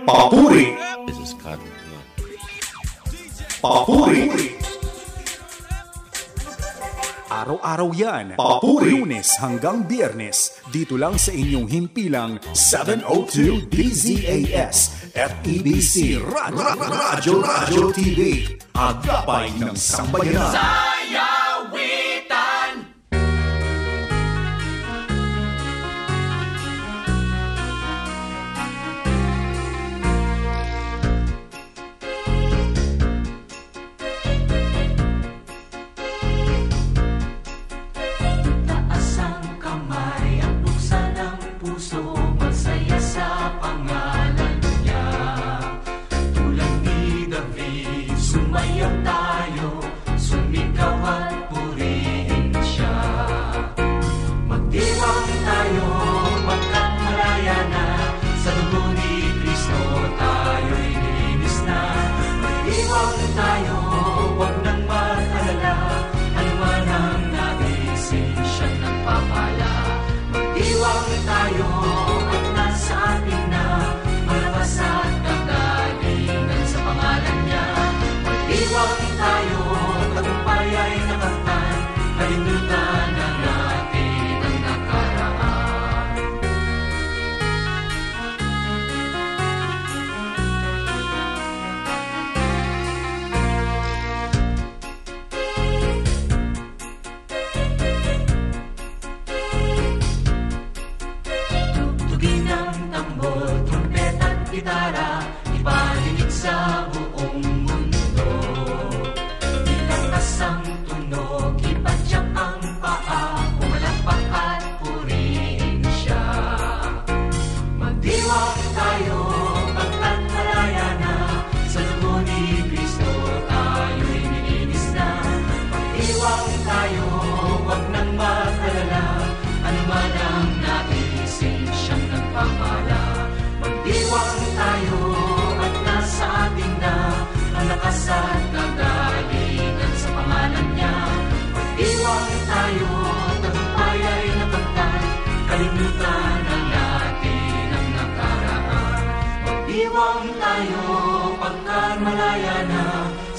Papuri. This is Carl. Papuri. Araw-araw yan. Papuri. Lunes hanggang Biyernes. Dito lang sa inyong himpilang 702 DZAS at EBC Radyo TV. Agapay ng Sambayanan.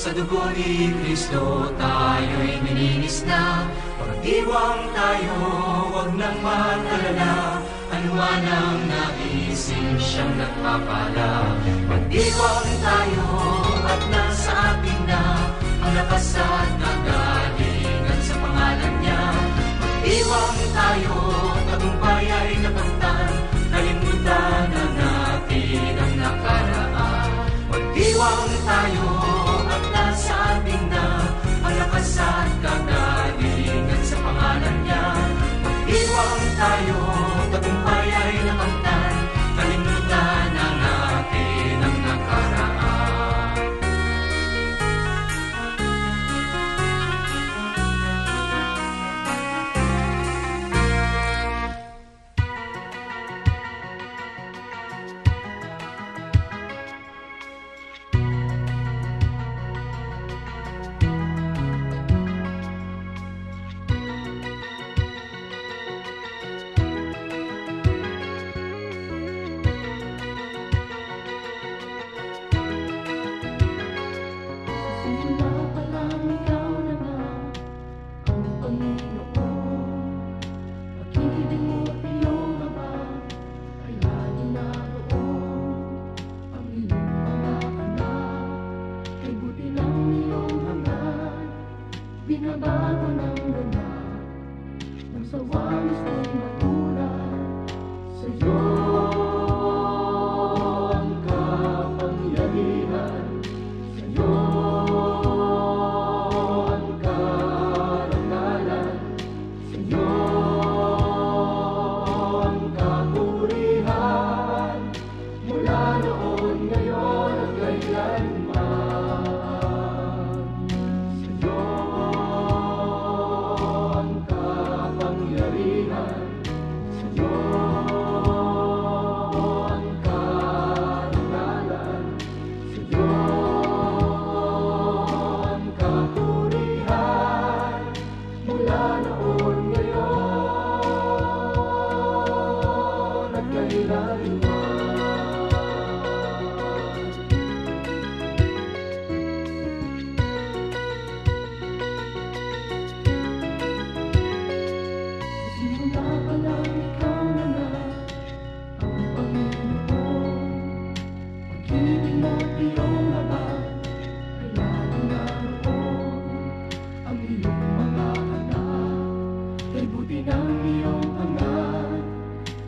Sa dugo ni Kristo tayo'y nilinis na. Magdiwang tayo, wag nang mag-alala. Anuman ang naisin siyang nagpapala. Magdiwang tayo at nasa atin na ang lakas at kagalingan sa pangalan niya. Magdiwang tayo, tagumpay ay nakamtan. Kalimutan na natin ang nakaraan. Magdiwang tayo sa ating na ang lakas at kagalingan sa pangalan niya. Mag-iwang tayo, tagumpay ay nakamtan. Kalimutan na natin ang nakaraan. Binabago ng ganap nang sa walis ko'y matulad sa'yo ang kapangyarihan, sa'yo ang karangalan, sa'yo ang kapurihan, mula noon, ngayon at kailanman.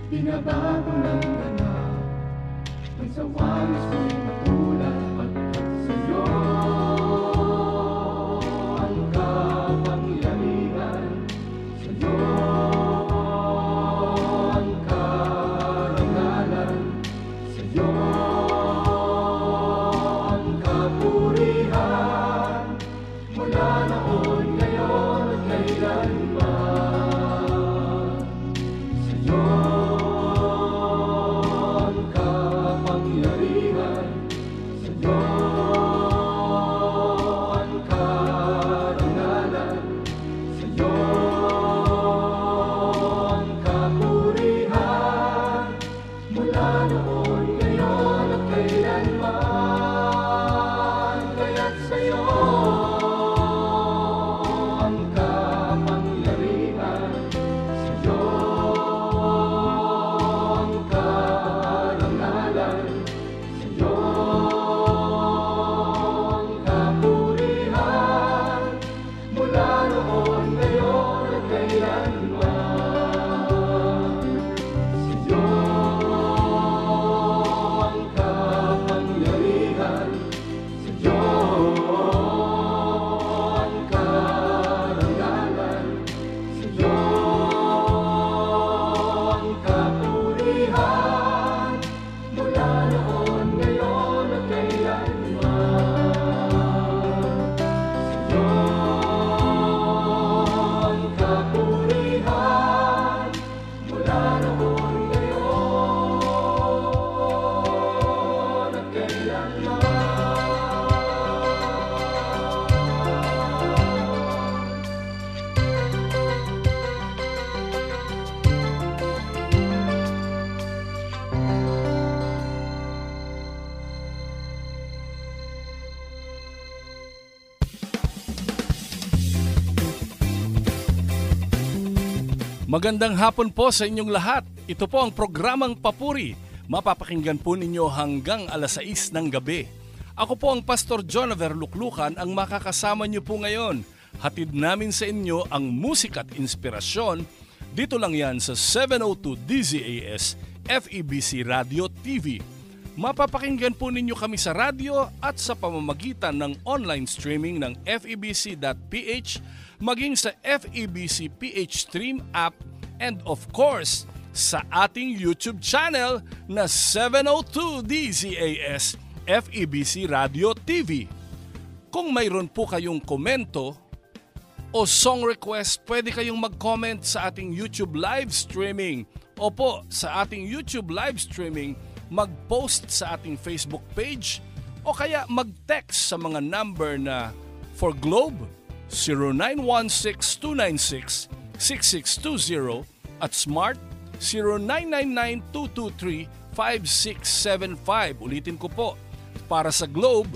binabago ng ganap ang sawangis mo'y matulad pagkat sa'yo ang kapangyarihan, sa'yo ang karangalan, sa'yo ang kapurihan, mula noon, ngayon at kailanman. Sa'yo ang kapangyarihan, sa'yo ang karangalan, sa'yo ang kapurihan, mula noon, ngayon at kailanman. Kaya't sa'yo ang kapangyarihan, sa'yo ang karangalan, sa'yo ang kapurihan, mula noon, ngayon at kailanman. Sa'yo ang kapangyarihan, sa'yo ang karangalan, sa'yo ang kapurihan, mula noon, ngayon at kailanman. Sa'yo ang kapurihan, mula noon, ngayon at kailanman. Magandang hapon po sa inyong lahat. Ito po ang programang Papuri. Mapapakinggan po ninyo hanggang alas 6 ng gabi. Ako po ang Pastor Jonaver Luklukan ang makakasama niyo po ngayon. Hatid namin sa inyo ang musika at inspirasyon. Dito lang yan sa 702 DZAS FEBC Radio TV. Mapapakinggan po ninyo kami sa radyo at sa pamamagitan ng online streaming ng febc.ph, maging sa FEBC PH Stream app, and of course, sa ating YouTube channel na 702 DZAS FEBC Radio TV. Kung mayroon po kayong komento o song request, pwede kayong mag-comment sa ating YouTube live streaming. Opo, sa ating YouTube live streaming, mag-post sa ating Facebook page o kaya mag-text sa mga number na for Globe 0916-296-6620 at Smart 0999-223-5675. Ulitin ko po, para sa Globe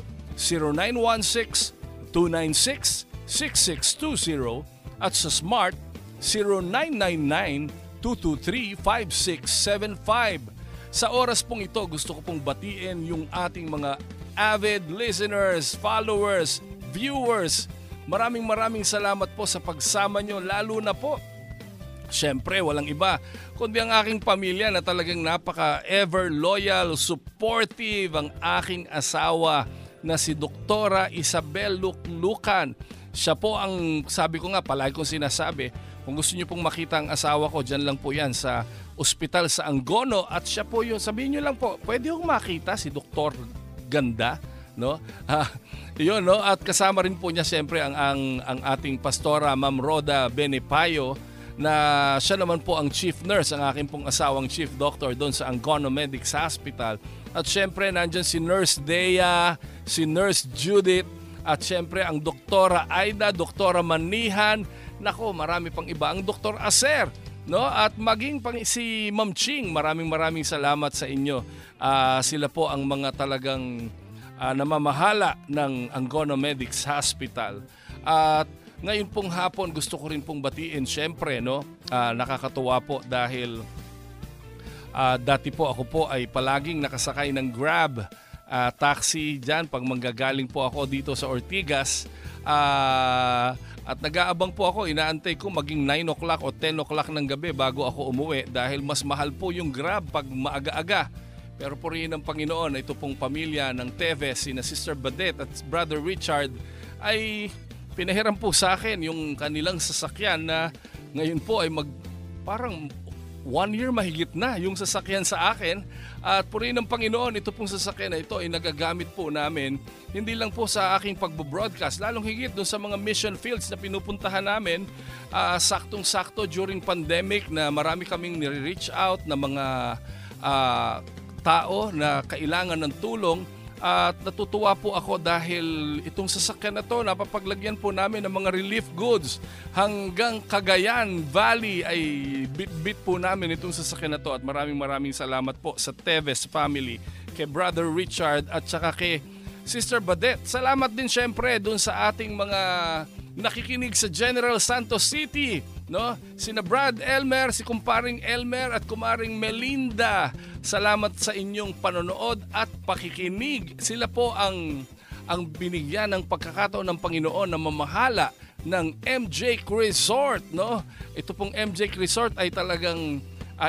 0916-296-6620 at sa Smart 0999-223-5675. Sa oras pong ito, gusto ko pong batiin yung ating mga avid listeners, followers, viewers. Maraming salamat po sa pagsama nyo, lalo na po, syempre walang iba kundi ang aking pamilya na talagang napaka-ever loyal, supportive, ang aking asawa na si Doktora Isabel Luklukan. Siya po ang, sabi ko nga, palagi kong sinasabi, kung gusto niyo pong makita ang asawa ko, dyan lang po yan sa ospital sa Angono, at siya po yun, sabihin niyo lang po, pwede yung makita si Doktor Ganda, no? Yun, no? At kasama rin po niya siyempre ang ating pastora Ma'am Roda Benepayo, na siya naman po ang chief nurse, ang aking pong asawang chief doctor doon sa Angono Medics Hospital. At siyempre nandyan si Nurse Dea, si Nurse Judith, at siyempre ang Doktora Aida, Doktora Manihan, nako, marami pang iba, ang Doktor Aser, no? At maging pang si Ma'am Ching, maraming salamat sa inyo. Sila po ang mga talagang namamahala ng Angono Medics Hospital. At ngayon pong hapon, gusto ko rin pong batiin, syempre, no? Nakakatuwa po dahil dati po ako po ay palaging nakasakay ng Grab. taxi dyan pag manggagaling po ako dito sa Ortigas. At nag-aabang po ako, inaantay ko maging 9 o'clock o 10 o'clock ng gabi bago ako umuwi dahil mas mahal po yung Grab pag maaga-aga. Pero purihin ng Panginoon, ito pong pamilya ng Teves, sina Sister Badet at Brother Richard ay pinahiram po sa akin yung kanilang sasakyan na ngayon po ay parang 1 year mahigit na yung sasakyan sa akin. At purihin ng Panginoon, ito pong sasakyan na ito ay nagagamit po namin hindi lang po sa aking pagbo-broadcast, lalong higit doon sa mga mission fields na pinupuntahan namin. Saktong-sakto during pandemic na marami kaming nire-reach out na mga tao na kailangan ng tulong. At natutuwa po ako dahil itong sasakyan na to napapaglagyan po namin ng mga relief goods hanggang Cagayan Valley ay bit-bit po namin itong sasakyan na to. At maraming salamat po sa Teves family, kay Brother Richard at saka kay Sister Badet. Salamat din syempre dun sa ating mga nakikinig sa General Santos City, no? Sina Brad Elmer, si kumparing Elmer at kumaring Melinda. Salamat sa inyong panonood at pakikinig. Sila po ang binigyan ng pagkakataon ng Panginoon na mamahala ng MJ Resort, no? Ito pong MJ Resort ay talagang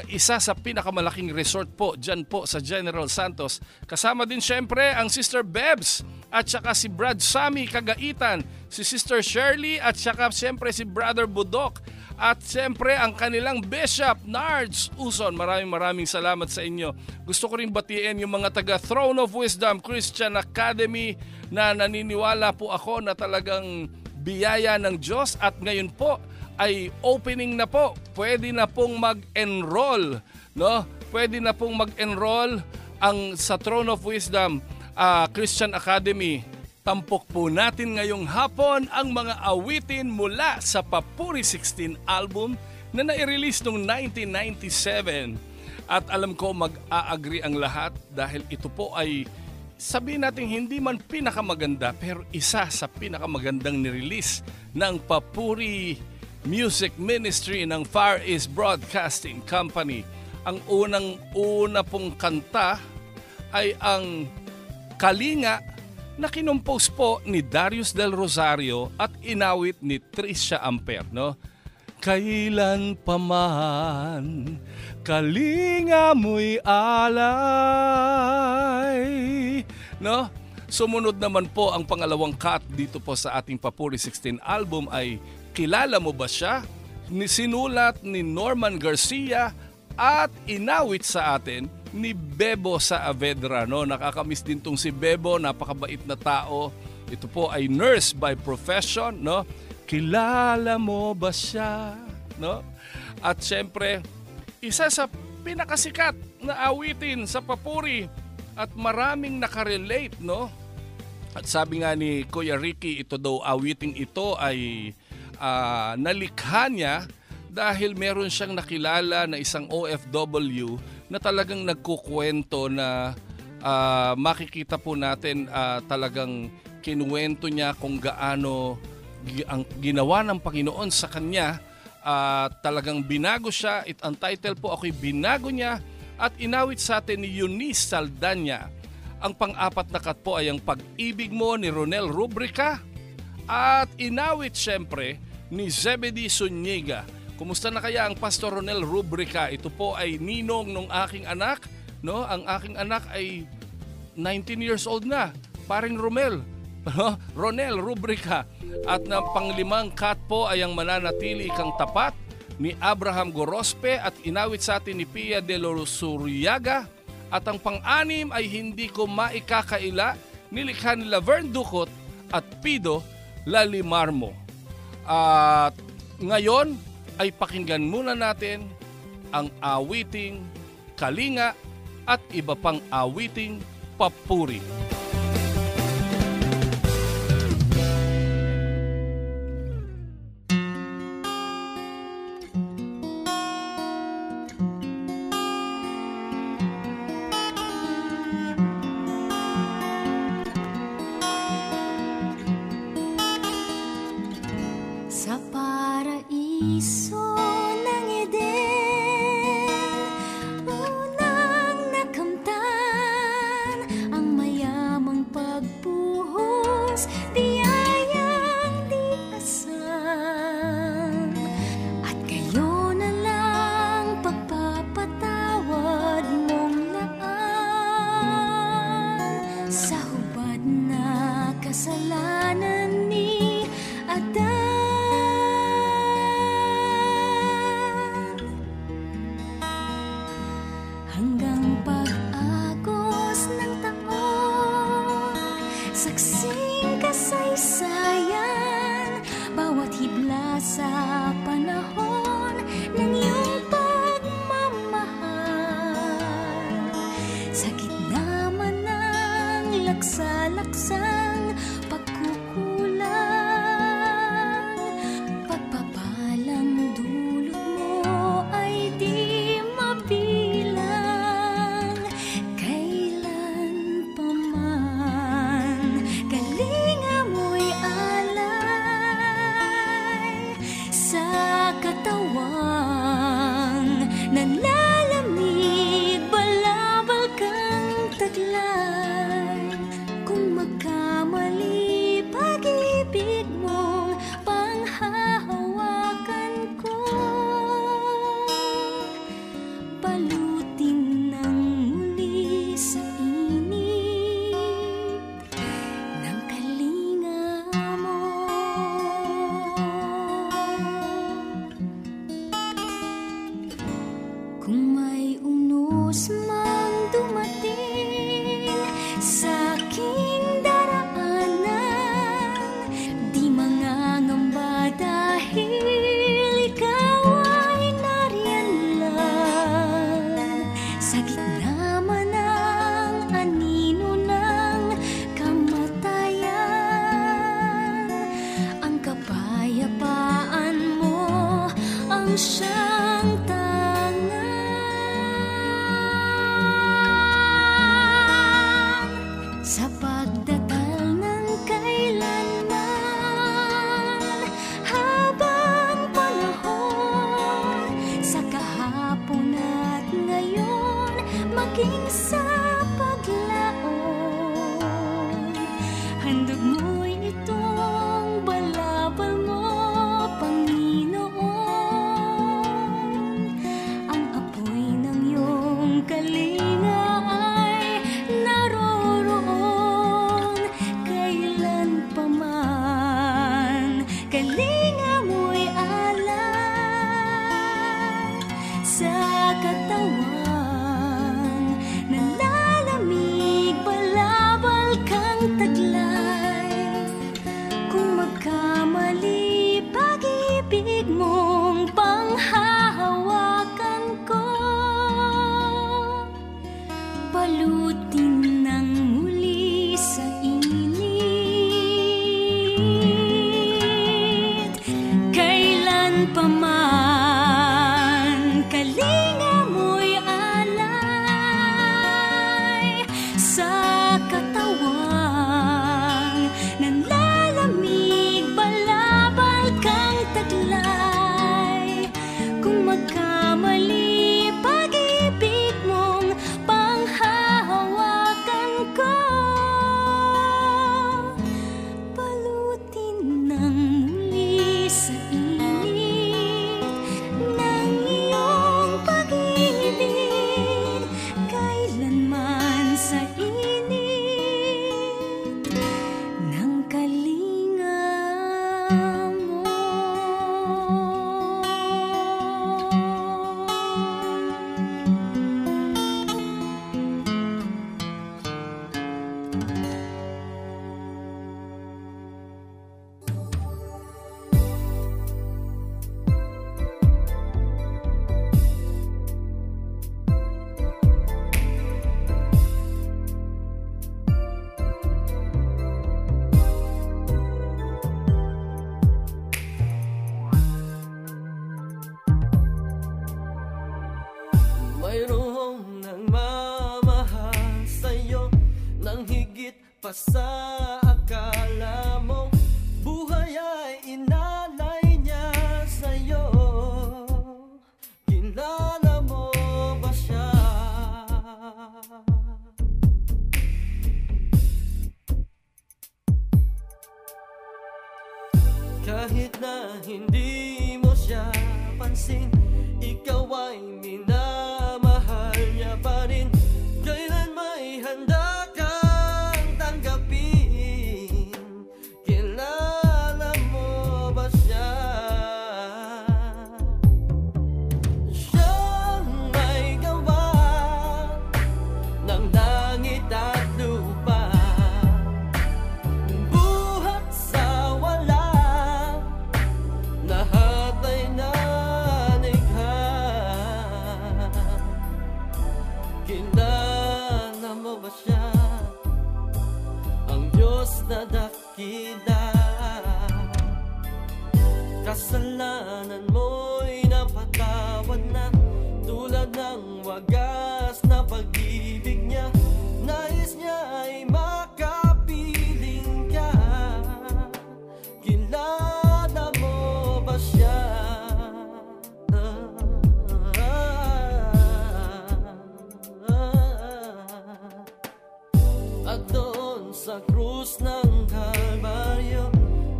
isa sa pinakamalaking resort po dyan po sa General Santos. Kasama din syempre ang Sister Bebs at saka si Brad Sammy Kagaitan, si Sister Shirley at saka syempre si Brother Budok at syempre ang kanilang Bishop Nards Uson. Maraming salamat sa inyo. Gusto ko rin batiin yung mga taga Throne of Wisdom Christian Academy na naniniwala po ako na talagang biyaya ng Diyos at ngayon po ay opening na po. Pwede na pong mag-enroll, no? Pwede na pong mag-enroll ang sa Throne of Wisdom Christian Academy. Tampok po natin ngayong hapon ang mga awitin mula sa Papuri 16 album na nai-release noong 1997. At alam ko mag-a-agree ang lahat dahil ito po ay sabihin natin hindi man pinakamaganda pero isa sa pinakamagandang nirelease ng Papuri Music Ministry ng Far East Broadcasting Company. Ang unang-una pong kanta ay ang Kalinga na kinompose po ni Darius Del Rosario at inawit ni Tricia Amper, no? Kailan pa man kalinga mo'y alay, no? Sumunod naman po ang pangalawang cut dito po sa ating Papuri 16 album ay Kilala Mo Ba Siya? Sinulat ni Norman Garcia at inawit sa atin ni Bebo Saavedra, no? Nakakamiss din tong si Bebo, napakabait na tao. Ito po ay nurse by profession, no? Kilala mo ba siya, no? At syempre, isa sa pinakasikat na awitin sa Papuri at maraming nakarelate, no? At sabi nga ni Kuya Ricky, ito daw awiting ito ay nalikha niya dahil meron siyang nakilala na isang OFW na talagang nagkukwento na makikita po natin talagang kinuwento niya kung gaano ang ginawa ng Panginoon sa kanya. Talagang binago siya. Ang title po ako'y Binago Niya at inawit sa atin ni Eunice Saldana. Ang pang-apat na cut po ay ang Pag-ibig Mo ni Ronel Rubrica at inawit syempre ni Zebedee Zuniga. Kumusta na kaya ang Pastor Ronel Rubrica? Ito po ay ninong ng aking anak, no? Ang aking anak ay 19 years old na. Paring Ronel Rubrica. At ng panglimang cut po ay ang Mananatili Kang Tapat ni Abraham Gorospe at inawit sa atin ni Pia de Losuriaga. At ang pang-anim ay Hindi Ko Maikakaila, nilikha ni Laverne Ducot at Pido Lalimarmo. At ngayon ay pakinggan muna natin ang awiting Kalinga at iba pang awiting Papuri. Sa paraiso ng Eden, unang nakamtan ang maya hanggang pag-agos ng taon. Saksing kasaysayan, bawat hibla sa panahon ng iyong pagmamahal. Sa gitna man ng laksa-laksang pagkukulang, pagpapalang dulot mo ay di mabilang. Kailan pa man kalinga mo'y alay sa katawang nanlalamig, balabal kang taglay. Kung magkamali pag-ibig mong panghahawakan ko, balutin ng muli sa init ng kalinga mo. Kung may unos mang dumating sa aking daraanan, di mangangamba dahil ikaw ay nariyan lang. Sa gitna man ng anino ng kamatayan, ang kapayapaan mo ang siyang tangan. Sa pagdatal ng kailanman, habang panahon, sa kahapon at ngayon, maging sa paglaon, handog mo'y itong balabal mo, Panginoon. Ang apoy ng iyong kalinga ay naroroon. Kailan pa man kalinga mo'y alay sa katawang nanlalamig, balabal kang taglay. Kung magkamali pag-ibig mong panghahawakan ko, balutin ng muli sa init. Kailan pa man kalinga mo'y alay sa katawang nanlalamig, balabal kang taglay. Kung magkamali pag-ibig mong panghahawakan ko, balutin ng muli sa init ng iyong pag-ibig. Kailanman sa init ng kalinga mo. Mayroong nagmamahal sa'yo nang higit pa sa akala mo. Buhay ay inalay niya sa'yo. Kilala mo ba siya? Kahit na hindi mo siya pansin, ikaw ay minamahal niya pa rin. Kailan may handa kang tanggapin? Kilala mo ba siya? Siyang may gawa ba siya ang Diyos na dakila? Kasalanan mo'y napatawad na, tulad ng wagas na pag-ibig niya. Nais niya ay makapiling ka. Kilala mo ba siya? At doon sa krus ng Kalbaryo,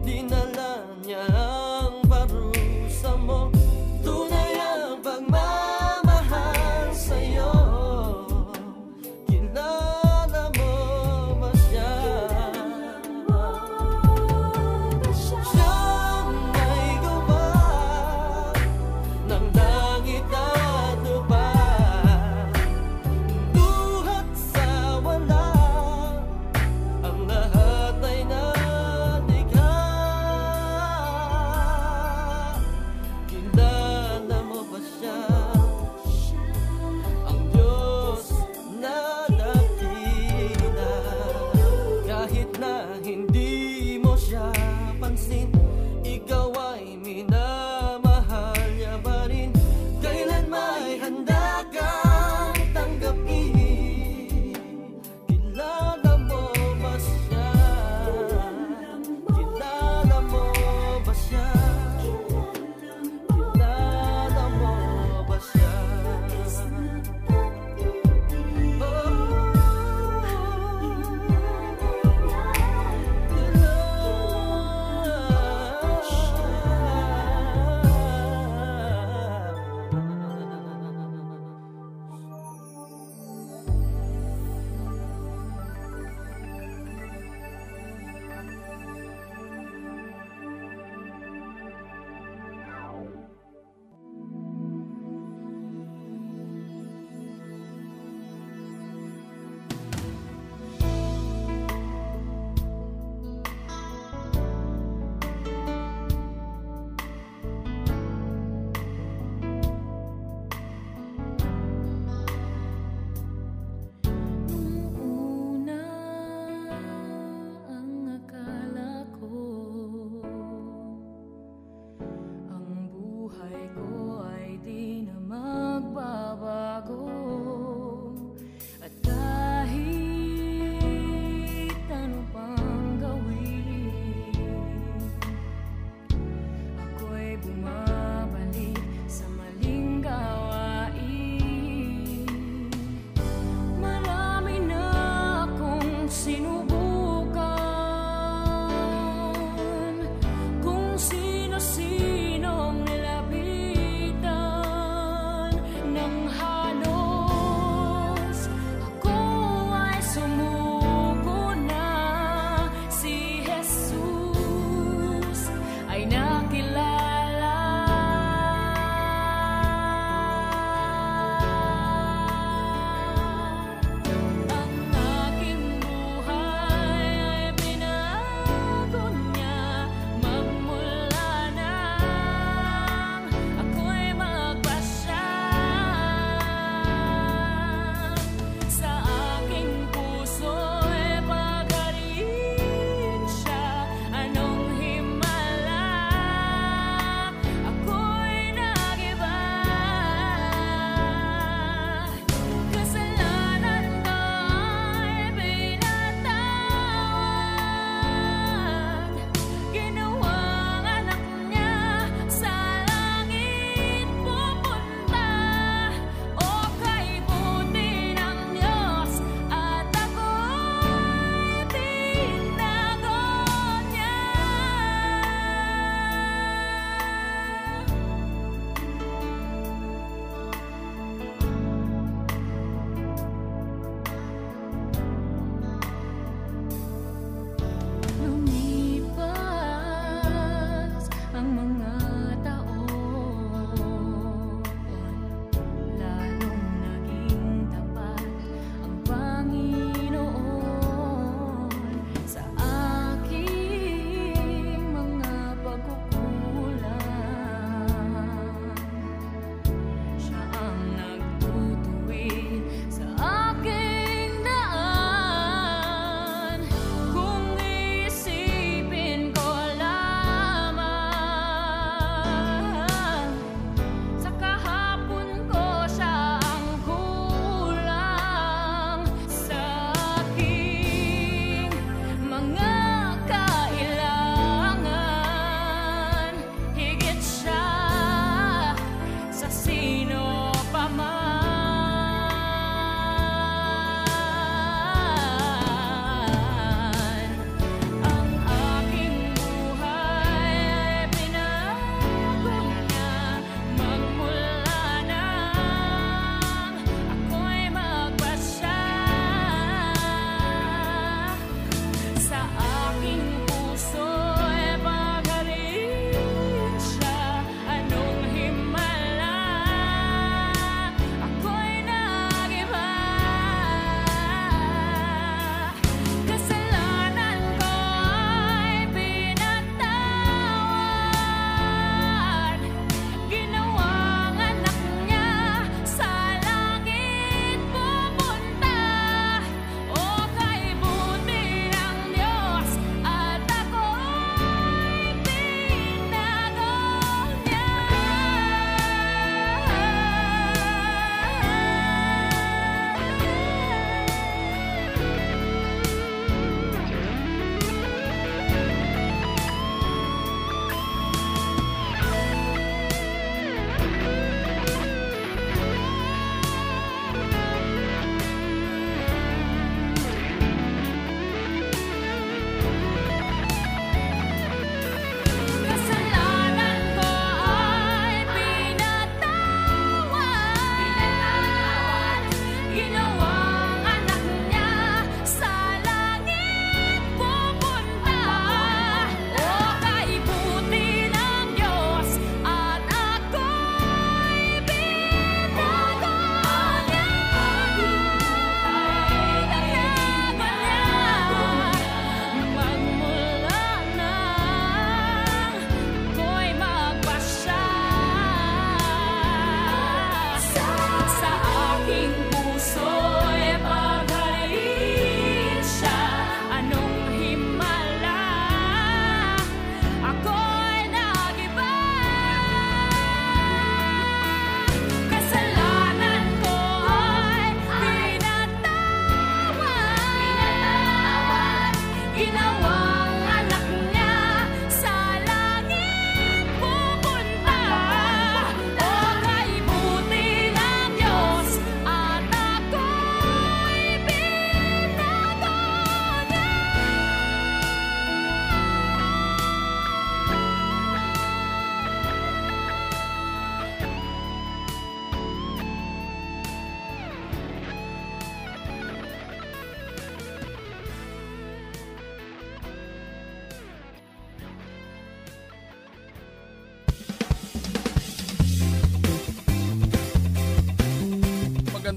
dinala niya ang parusa mo. Tunay ang pagmamahal sa'yo. Kilala mo ba siya? Siyang may gawa ng langit at lupa, buhat sa wala, ang lahat ay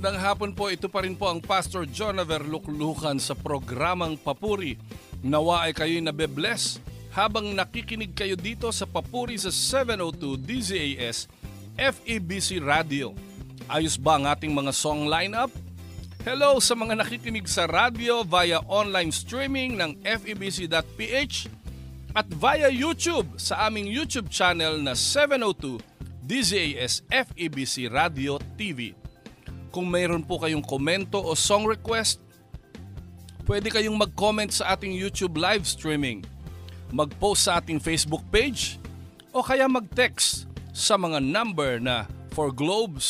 Magandang hapon po. Ito pa rin po ang Pastor Jonaver Luklukan sa programang Papuri. Nawa ay kayo'y nabe-bless habang nakikinig kayo dito sa Papuri sa 702 DZAS FEBC Radio. Ayos ba ang ating mga song lineup? Hello sa mga nakikinig sa radio via online streaming ng febc.ph at via YouTube sa aming YouTube channel na 702 DZAS FEBC Radio TV. Kung mayroon po kayong komento o song request, pwede kayong mag-comment sa ating YouTube live streaming, mag-post sa ating Facebook page, o kaya mag-text sa mga number na for Globe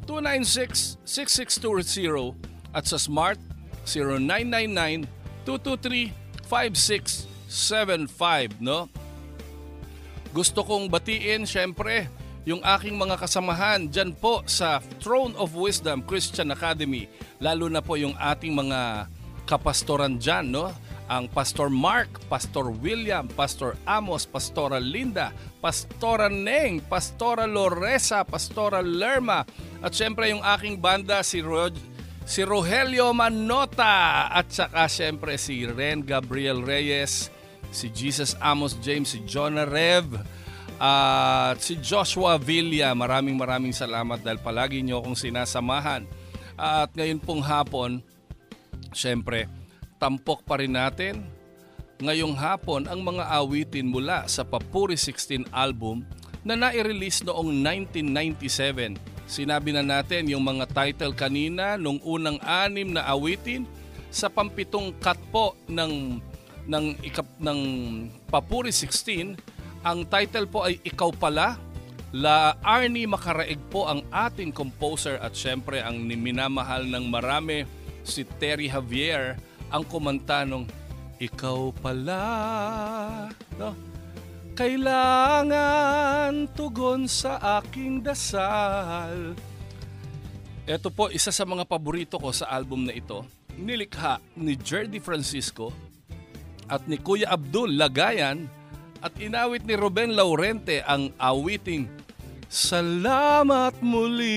0916-296-6620 at sa Smart 0999-223-5675, no? Gusto kong batiin, syempre, yung aking mga kasamahan dyan po sa Throne of Wisdom Christian Academy. Lalo na po yung ating mga kapastoran dyan, no? Ang Pastor Mark, Pastor William, Pastor Amos, Pastora Linda, Pastora Neng, Pastora Loresa, Pastora Lerma. At syempre yung aking banda, si Rogelio Manota. At saka syempre si Ren Gabriel Reyes, si Jesus Amos James, si Jonah Rev, at si Joshua Villa. Maraming salamat dahil palagi nyo akong sinasamahan. At ngayon pong hapon, syempre, tampok pa rin natin ngayong hapon ang mga awitin mula sa Papuri 16 album na nai-release noong 1997. Sinabi na natin yung mga title kanina nung unang 6 na awitin sa pampitong cut po ng Papuri 16. Ang title po ay Ikaw Pala. La Arnie Makaraig po ang ating composer at syempre ang minamahal ng marami, si Terry Javier, ang kumanta nung Ikaw Pala, no? Kailangan tugon sa aking dasal. Ito po isa sa mga paborito ko sa album na ito. Nilikha ni Jerdy Francisco at ni Kuya Abdul Lagayan at inawit ni Ruben Laurente ang awiting Salamat muli,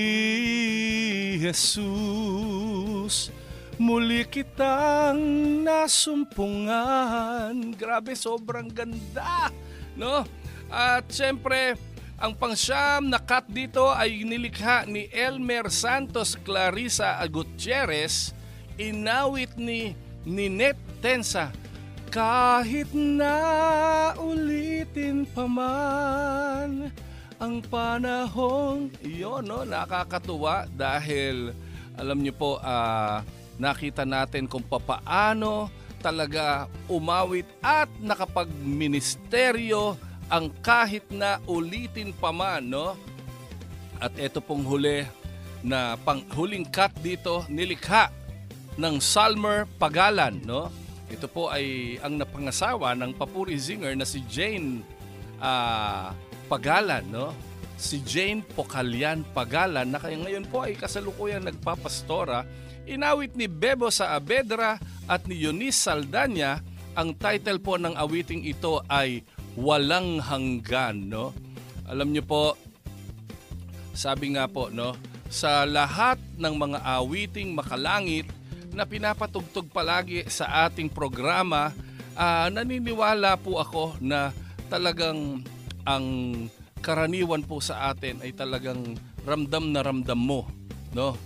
Jesus. Muli kitang nasumpungan. Grabe, sobrang ganda, no? At syempre, ang pangsyam na cut dito ay nilikha ni Elmer Santos Clarissa Gutierrez, inawit ni Ninette Tensa. Kahit na ulitin pa man ang panahon. Iyon, no? Nakakatuwa dahil alam niyo po, nakita natin kung papaano talaga umawit at nakapagministeryo ang kahit na ulitin pa man, no? At ito pong huli na panghuling cut dito, nilikha ng Salmer Pagalan, no? Ito po ay ang napangasawa ng Papuri singer na si Jane Pagalan, no? Si Jane Pocalian Pagalan na ngayon po ay kasalukuyang nagpapastora. Inawit ni Bebo Saavedra at ni Eunice Saldanya. Ang title po ng awiting ito ay Walang Hanggan, no? Alam niyo po, sabi nga po, no, sa lahat ng mga awiting makalangit na pinapatugtog palagi sa ating programa, naniniwala po ako na talagang ang karaniwan po sa atin ay talagang ramdam na ramdam mo, no?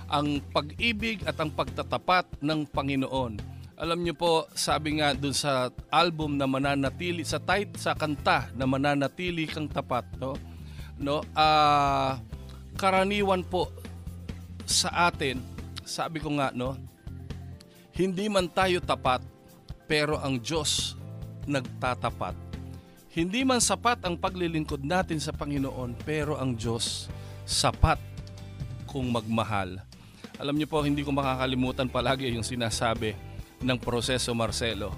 Ang pag-ibig at ang pagtatapat ng Panginoon. Alam niyo po, sabi nga dun sa album na mananatili, sa kanta na mananatili kang tapat, no? Karaniwan po sa atin, sabi ko nga, no, hindi man tayo tapat, pero ang Diyos nagtatapat. Hindi man sapat ang paglilingkod natin sa Panginoon, pero ang Diyos sapat kung magmahal. Alam niyo po, hindi ko makakalimutan palagi yung sinasabi ng Proseso Marcelo.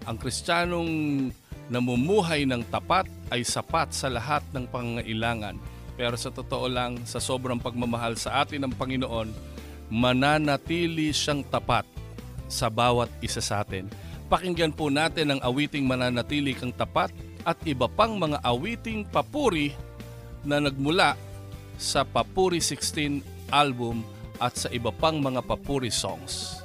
Ang Kristiyanong namumuhay ng tapat ay sapat sa lahat ng pangangailangan. Pero sa totoo lang, sa sobrang pagmamahal sa atin ng Panginoon, mananatili siyang tapat sa bawat isa sa atin. Pakinggan po natin ang awiting Mananatili Kang Tapat at iba pang mga awiting papuri na nagmula sa Papuri 16 album at sa iba pang mga papuri songs.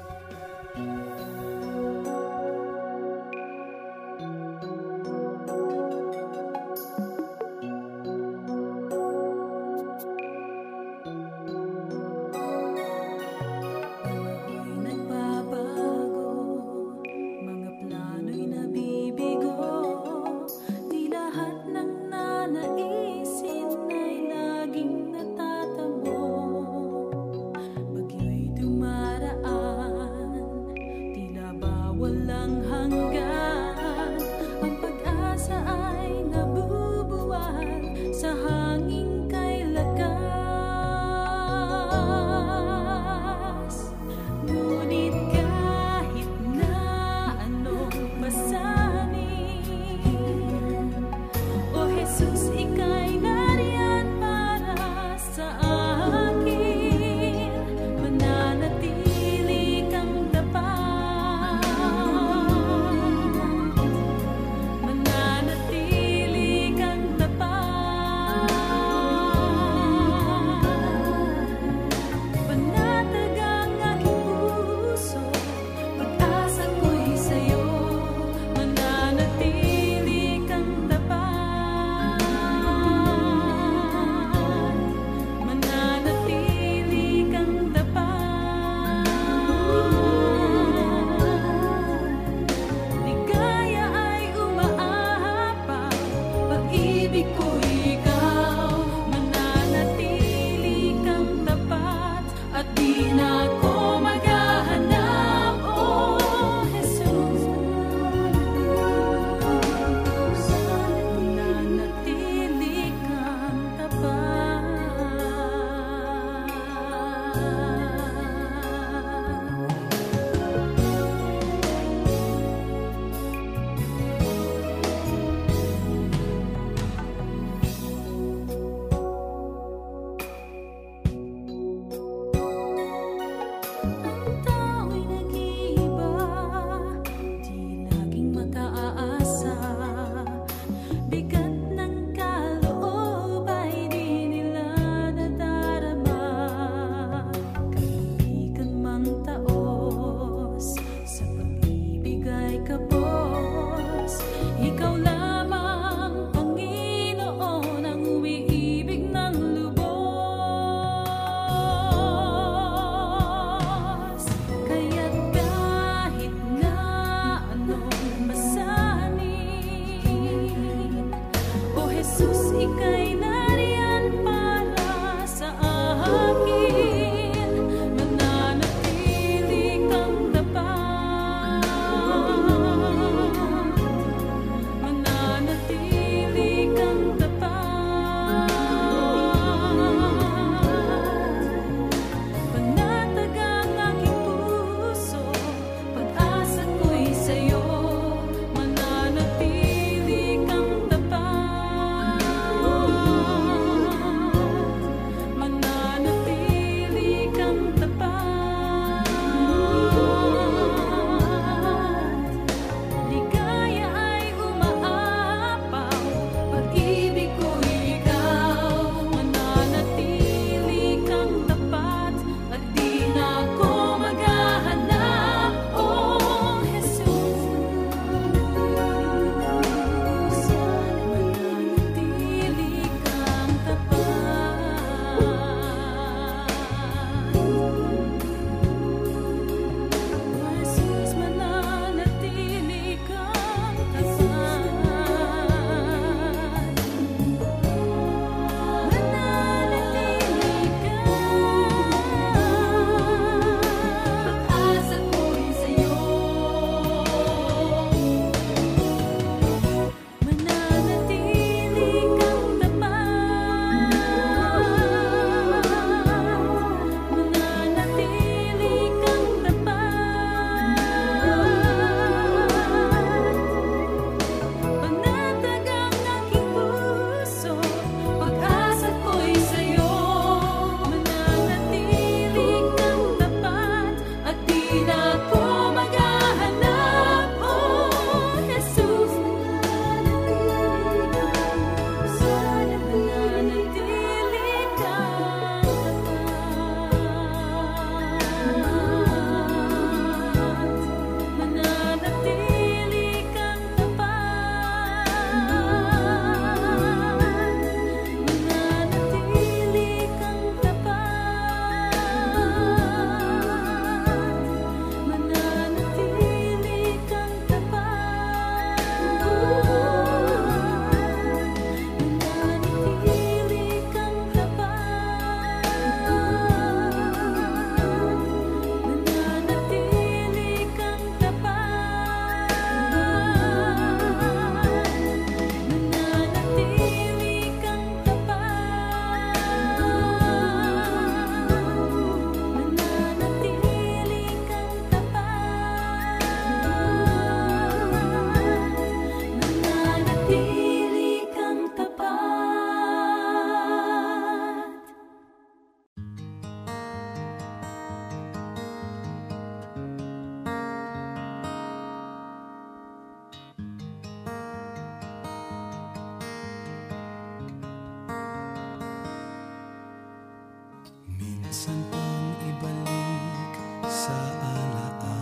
minsan pang ibalik sa alaala,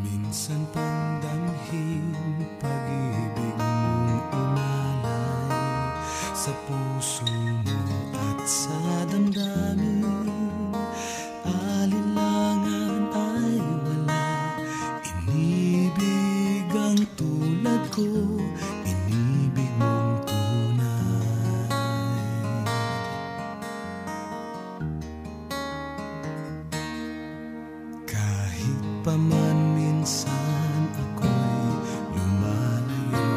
minsan pang damhin pag-ibig mong inalay sa puso mo at sa damdamin. Alinlangan ay wala, inibig ang tulad ko, inibig mong tunay. Kahit pa man minsan ako'y lumalayo,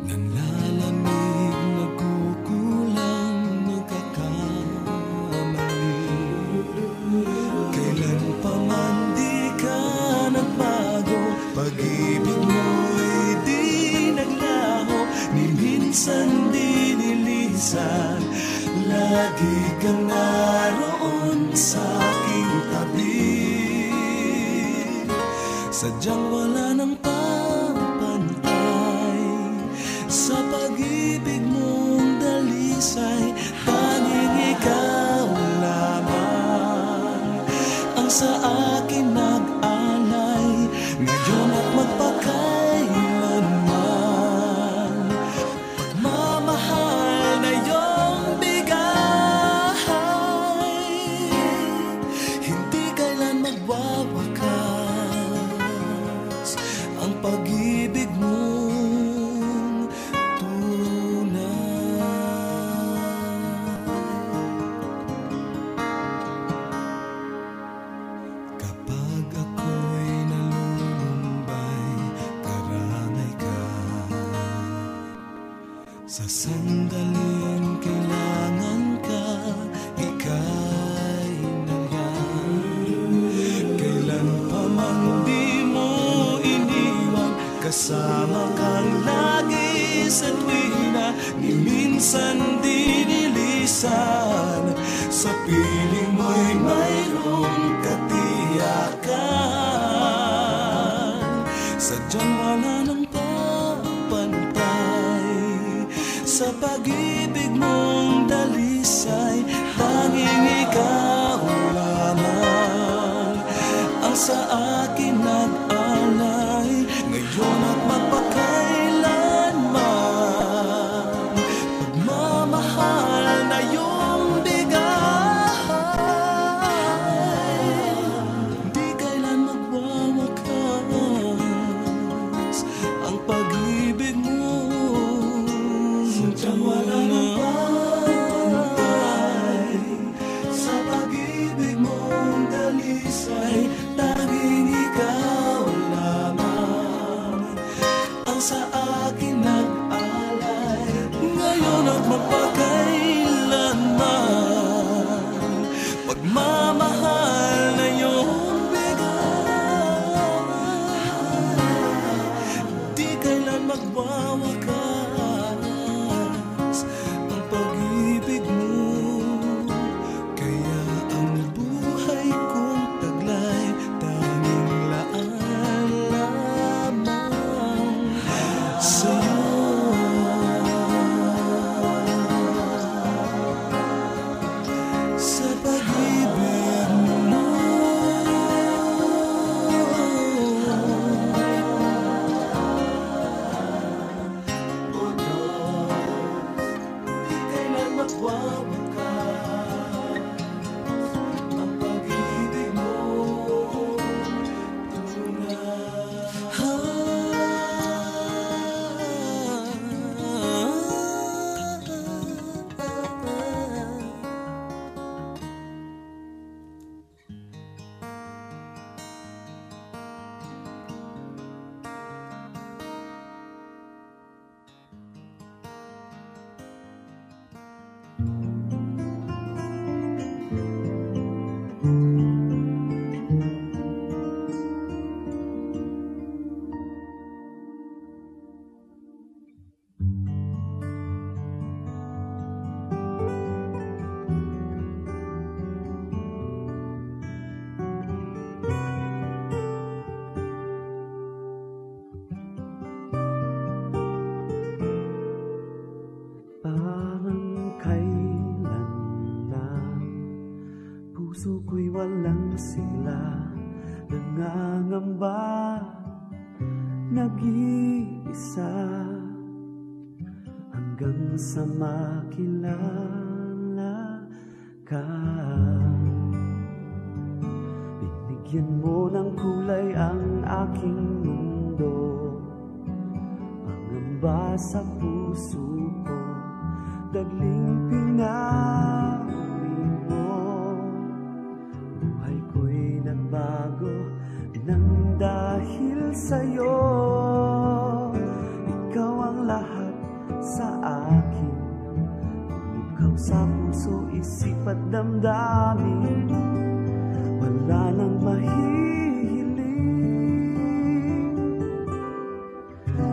nanlalamig, nagkukulang, nagkakamali. Kailan pa man di ka nagbago, pag-ibig mo'y di naglaho, ni minsan di nilisan. Lagi kang naroon sa aking tabi, sadyang wala nang papantay sa pag-ibig mong dalisay. Tanging ikaw lamang ang sa akin nag-alay, ngayon at magpakailanman. Pagmamahal na iyong bigay, hindi kailan magwawakas ang pag-ibig mong tunay. Kapag ako'y nalulumbay, karangay ka. Sa sandaling kailangan ka, ika'y nariyan. Kailan pa man di mo iniwan, kasama kang lagi sa tuwina, ni minsan di nilisan. Sa piling mo'y mayroong katiyakan, sadyang wala nang papantay sa pag-ibig mong dalisay. Tanging ikaw lamang ang sa akin nag-alay, ngayon at magpakailanman. Pagmamahal na iyong bigay, di kailan magwawakas ang pag-ibig mo. Sadyang wala nang pantay sa pag-ibig mong dalisay. Tanging ikaw lamang ang sa akin nag-alay, ngayon at magpakailanman. Pagmamahal na iyong bigay, di kailan magwawakas ang pag-ibig mo. Kaya ang buhay kong taglay, tanging laan lamang sa'yo. Sa pag-ibig mo, o Diyos, di kailan magwawakas ang pag-ibig mo Puso ko'y walang sigla, nangangamba, nag-iisa, hanggang sa makilala ka. Binigyan mo ng kulay ang aking mundo, pangamba sa puso ko, dagling pinawi mo. Buhay ko'y nagbago nang dahil sa'yo. Ikaw ang lahat sa akin, ikaw sa puso, isip at damdamin. Wala nang mahihiling,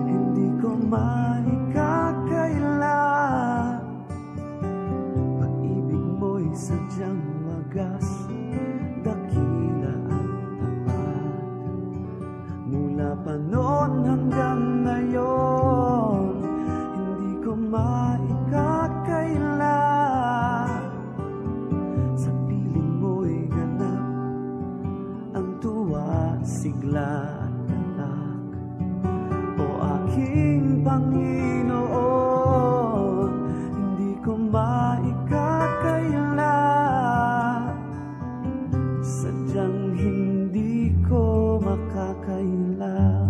hindi ko maikakaila. Pag-ibig mo'y sadyang wagas, dakila at tapat. Mula pa noon hanggang ngayon, hindi ko maikakaila. Sa piling mo'y ganap ang tuwa, sigla at galak. O aking Panginoon, hindi ko maikakaila. Sadyang hindi ko makakaila.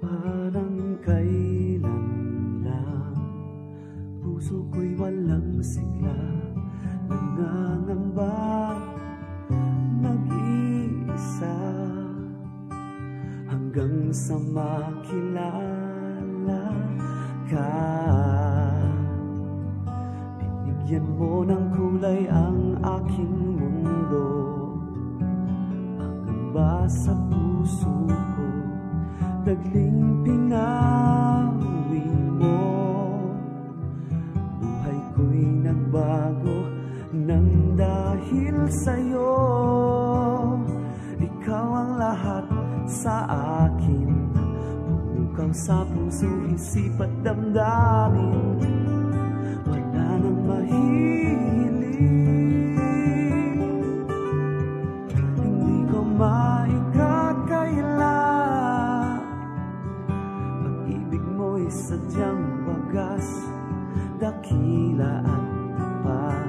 Parang kailan lang, puso ko'y walang sigla, nangangamba, nag-iisa, hanggang sa makilala ka. Binigyan mo ng kulay ang aking mundo, pangamba sa puso ko, dagling pinawi mo. Buhay ko'y nagbago nang dahil sa'yo. Ikaw ang lahat sa akin, pumukaw sa puso, isip at damdamin. Wala nang mahihiling, hindi ko maikakaila. Pag-ibig mo'y sadyang wagas, dakila at tapat.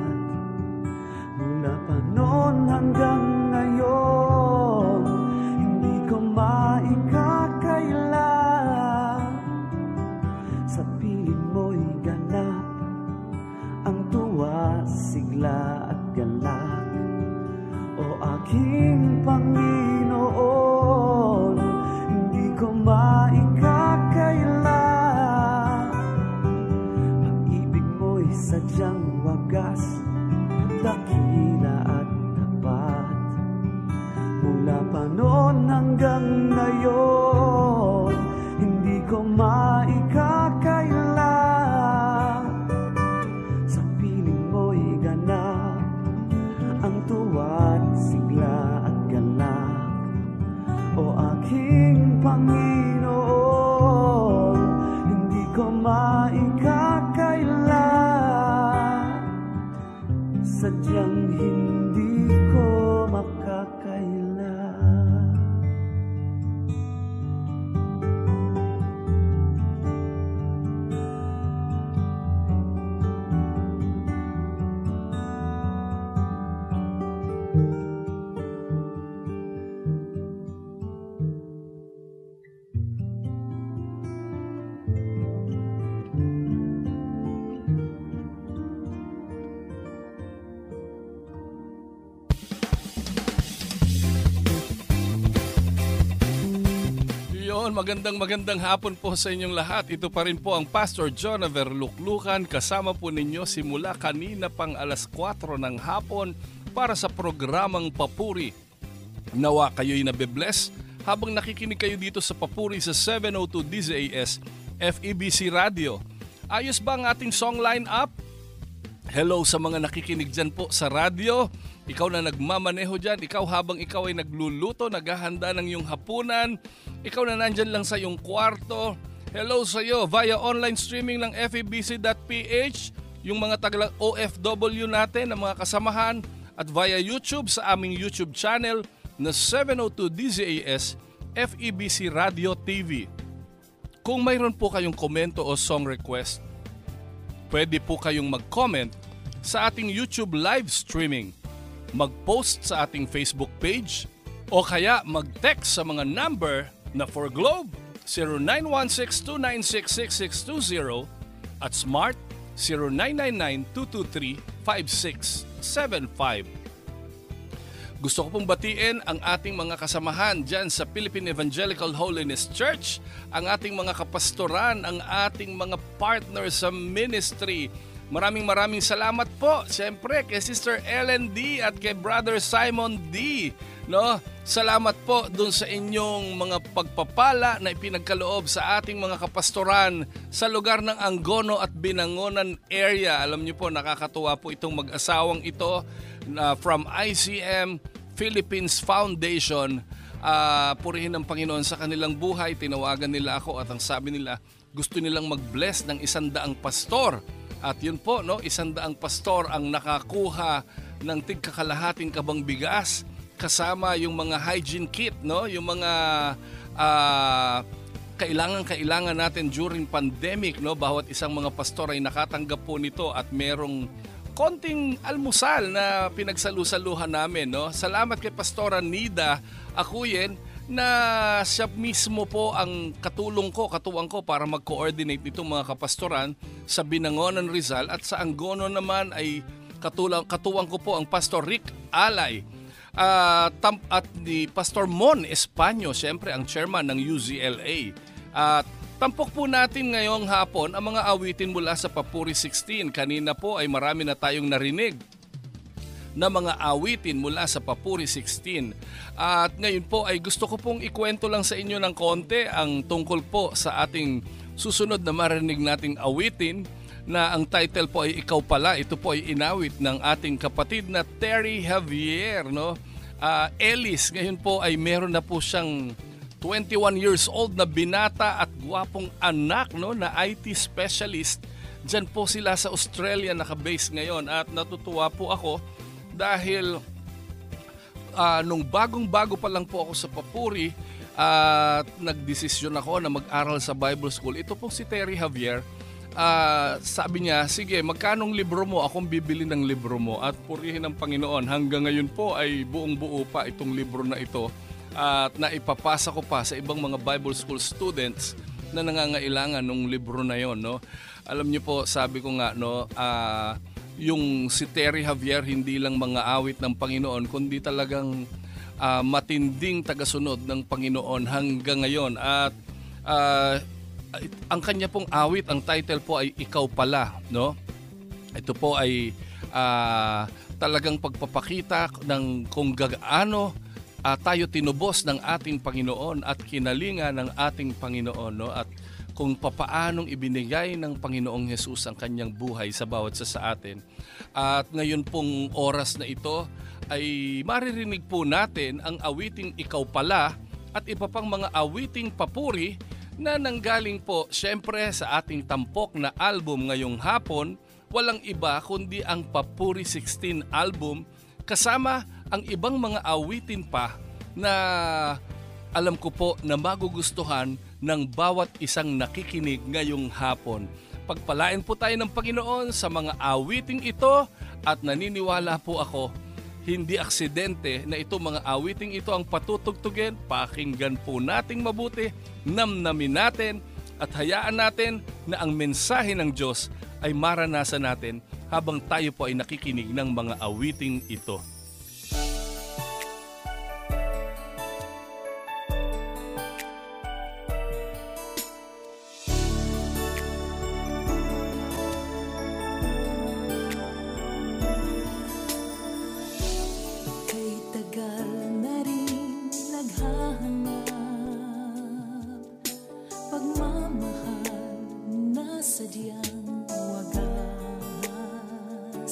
Mula pa noon hanggang ngayon, hindi ko maikakaila. Sa piling mo'y ganap ang tuwa, sigla at galak. O aking Panginoon, hindi ko maikakaila. Pag-ibig mo'y sadyang wagas, dakila at tapat. Mula pa noon hanggang ngayon, hindi ko maikakaila. Sa piling mo'y ganap ang tuwa, sigla at galak. O aking Panginoon, hindi ko maikakaila. Sadyang hindi ko makakaila. Magandang hapon po sa inyong lahat. Ito pa rin po ang Pastor Jonaver Luklukan. Kasama po ninyo simula kanina pang alas 4 ng hapon para sa programang Papuri. Nawa kayo'y nabe-bless habang nakikinig kayo dito sa Papuri sa 702 DZAS FEBC Radio. Ayos ba ang ating song line-up? Hello sa mga nakikinig dyan po sa radyo. Ikaw na nagmamaneho dyan, ikaw habang ikaw ay nagluluto, naghahanda ng iyong hapunan, ikaw na nandyan lang sa iyong kwarto. Hello sa iyo via online streaming ng febc.ph, yung mga taga OFW natin, ang mga kasamahan, at via YouTube sa aming YouTube channel na 702 DZAS FEBC Radio TV. Kung mayroon po kayong komento o song request, pwede po kayong mag-comment sa ating YouTube live streaming, mag-post sa ating Facebook page, o kaya mag-text sa mga number na for Globe 0916-296-6620 at Smart 0999-223-5675. Gusto ko pong batiin ang ating mga kasamahan dyan sa Philippine Evangelical Holiness Church, ang ating mga kapastoran, ang ating mga partners sa ministry. Maraming salamat po, siyempre, kay Sister Ellen D. at kay Brother Simon D. No? Salamat po dun sa inyong mga pagpapala na ipinagkaloob sa ating mga kapastoran sa lugar ng Angono at Binangonan area. Alam niyo po, nakakatuwa po itong mag-asawang ito from ICM Philippines Foundation. Purihin ng Panginoon sa kanilang buhay. Tinawagan nila ako at ang sabi nila, gusto nilang mag-bless ng 100 pastor. At yun po, no, 100 pastor ang nakakuha ng tigkakalahating kabang bigas kasama yung mga hygiene kit, no, yung mga kailangan natin during pandemic, no. Bawat isang mga pastor ay nakatanggap po nito at merong konting almusal na pinagsalusaluhan namin, no. Salamat kay Pastora Nida Akuyen na siya mismo po ang katuwang ko para mag-coordinate nitong mga kapastoran sa Binangonan, Rizal, at sa Angono naman ay katuwang ko po ang Pastor Rick Alay at ni Pastor Mon Espanyo, siyempre ang chairman ng UZLA. Tampok po natin ngayong hapon ang mga awitin mula sa Papuri 16. Kanina po ay marami na tayong narinig na mga awitin mula sa Papuri 16. At ngayon po ay gusto ko pong ikwento lang sa inyo ng konti ang tungkol po sa ating susunod na marinig nating awitin na ang title po ay Ikaw Pala. Ito po ay inawit ng ating kapatid na Terry Javier, no? Ellis, ngayon po ay meron na po siyang 21 years old na binata at gwapong anak, no, na IT specialist. Diyan po sila sa Australia nakabase ngayon at natutuwa po ako dahil nung bagong-bago pa lang po ako sa Papuri at nagdesisyon ako na mag-aral sa Bible School. Ito pong si Terry Javier, sabi niya, sige, magkanong libro mo? Akong bibili ng libro mo at purihin ng Panginoon. Hanggang ngayon po ay buong-buo pa itong libro na ito at naipapasa ko pa sa ibang mga Bible School students na nangangailangan ng libro na yon, no? Alam niyo po, sabi ko nga, no, yung si Terry Javier hindi lang mga awit ng Panginoon kundi talagang matinding tagasunod ng Panginoon hanggang ngayon. At ang kanya pong awit, ang title po ay Ikaw Pala, no? Ito po ay talagang pagpapakita ng kung gaano tayo tinubos ng ating Panginoon at kinalinga ng ating Panginoon, no? At kung papaanong ibinigay ng Panginoong Hesus ang kanyang buhay sa bawat sa atin. At ngayon pong oras na ito ay maririnig po natin ang awiting Ikaw Pala at iba pang mga awiting papuri na nanggaling po syempre sa ating tampok na album ngayong hapon. Walang iba kundi ang Papuri 16 album kasama ang ibang mga awitin pa na alam ko po na magugustuhan ng bawat isang nakikinig ngayong hapon. Pagpalain po tayo ng Panginoon sa mga awiting ito at naniniwala po ako, hindi aksidente na ito mga awiting ito ang patutugtugin. Pakinggan po nating mabuti, namnamin natin at hayaan natin na ang mensahe ng Diyos ay maranasan natin habang tayo po ay nakikinig ng mga awiting ito. Pagmamahal na sadyang wagas.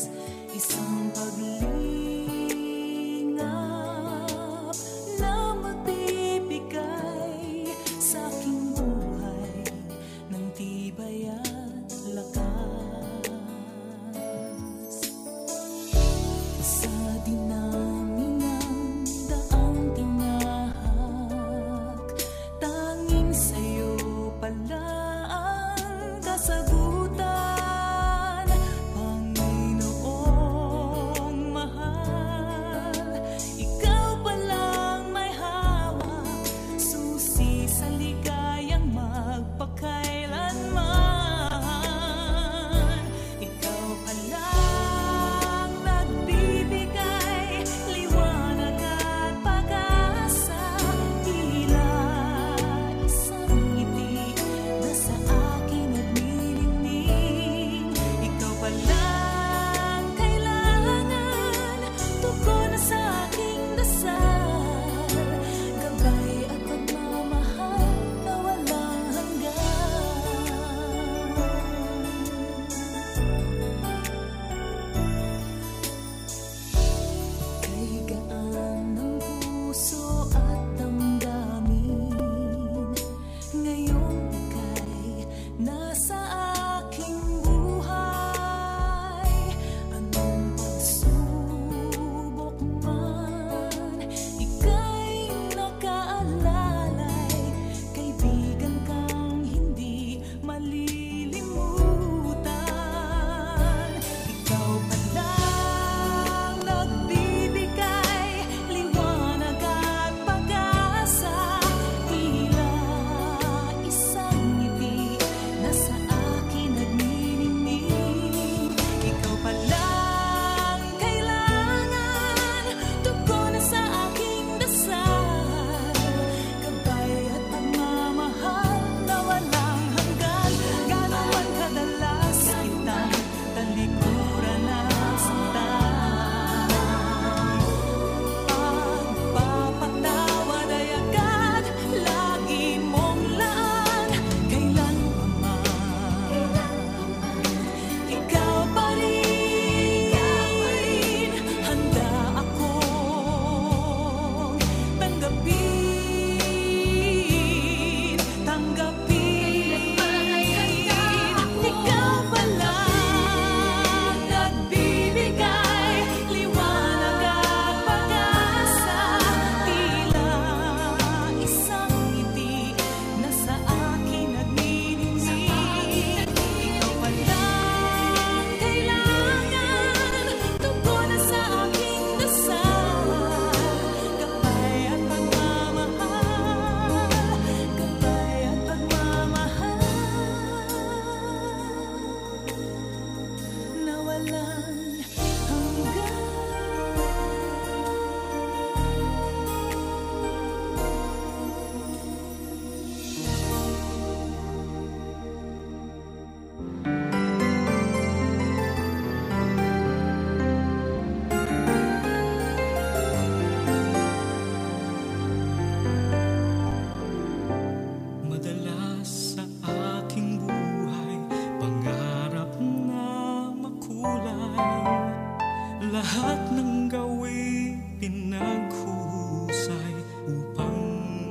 lahat ng gawi pinaghusay upang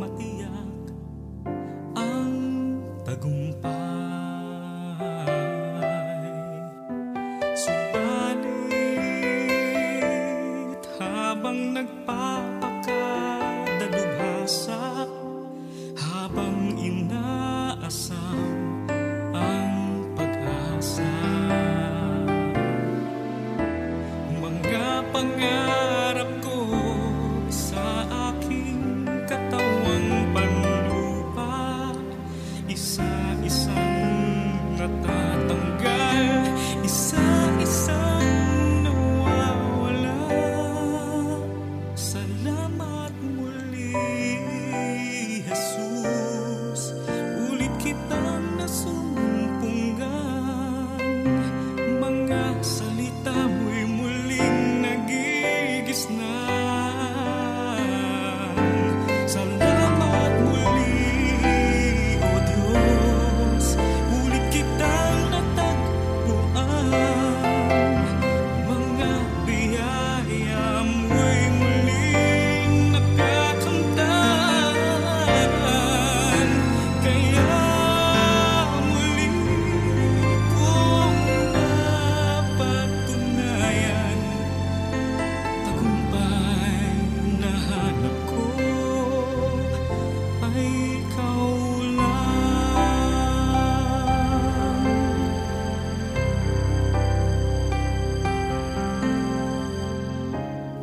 matiyak ang tagumpay. Subalit habang nagpapakadalubhasa, habang inaasam ang pag-asa, mga pangarap ko sa aking katawang panlupa, isa-isang natatanggal, isa-isang nawawala. Salamat muli, Jesus, ulit kitang nasumpungan. Mga salita mo'y muling nagigisnan. Salamat muli, O Diyos, ulit kitang natagpuan. Mga biyaya mo'y muling nakakamtan. Kaya muli kong napatunayan, tagumpay na hanap ko ay ikaw lang.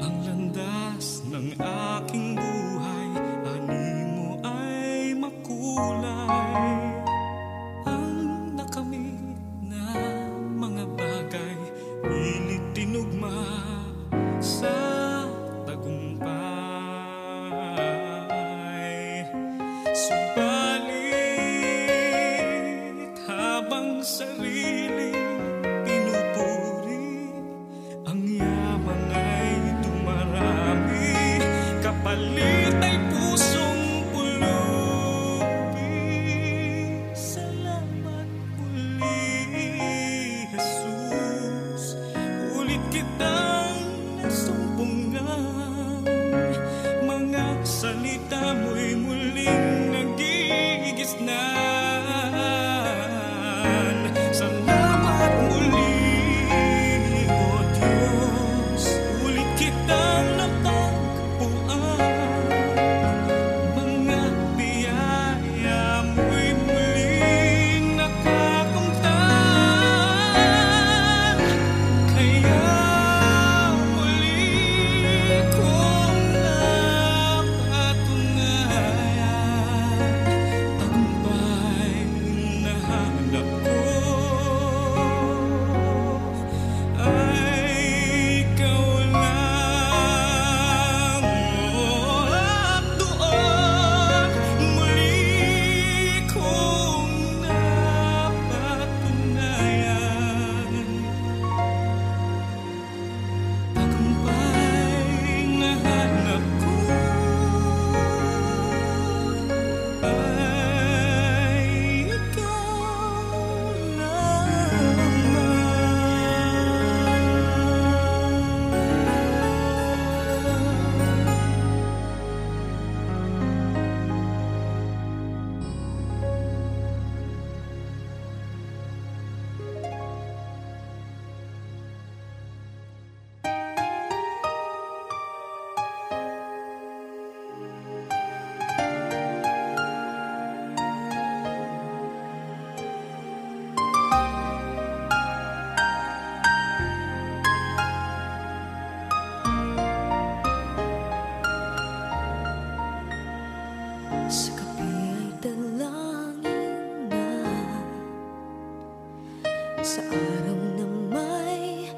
Ang landas ng aking buhay, animo ay makulay. Ang nakamit na mga bagay, pilit tinugma sa tagumpay. Subalit habang sariling pinupuri, ang yaman ay dumarami, kapalit ay pusong pulubi. Salamat muli, Jesus, ulit kitang nasumpungan. Mga salita mo'y muling nagigisnan. Salamat muli, O Diyos, ulit kitang natagpuan. Mga biyaya mo'y muling nakakamtan. Kaya muli kong napatunayan, tagumpay na hanap ko ay ikaw lang. At doon muli kong napatunayan, tagumpay na hanap ko ay ikaw Sa gabi ay dalangin na, sa araw na may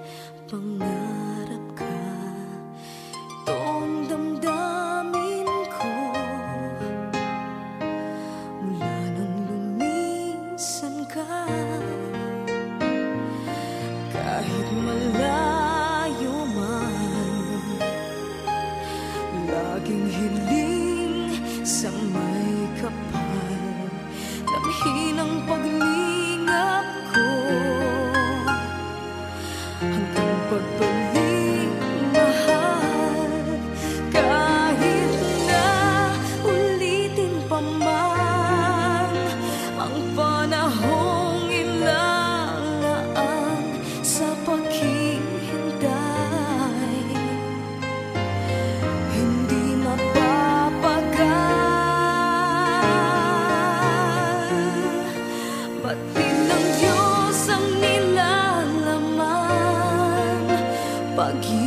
pangarap ka. Itong damdamin ko mula nung lumisan ka. Kahit malayo man, laging hiling sa may kapal, damhin ang paglingap ko hanggang pagbalik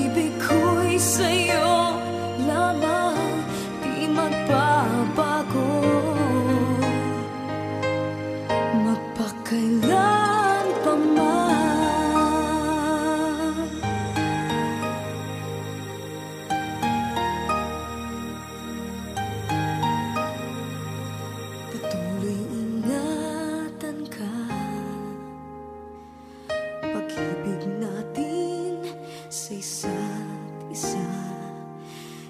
Pag-ibig ko'y sa'yo lamang, di magbabago. Magpakailan pa man. Patuloy ingatan ka. Pag-ibig natin sa isa't isa,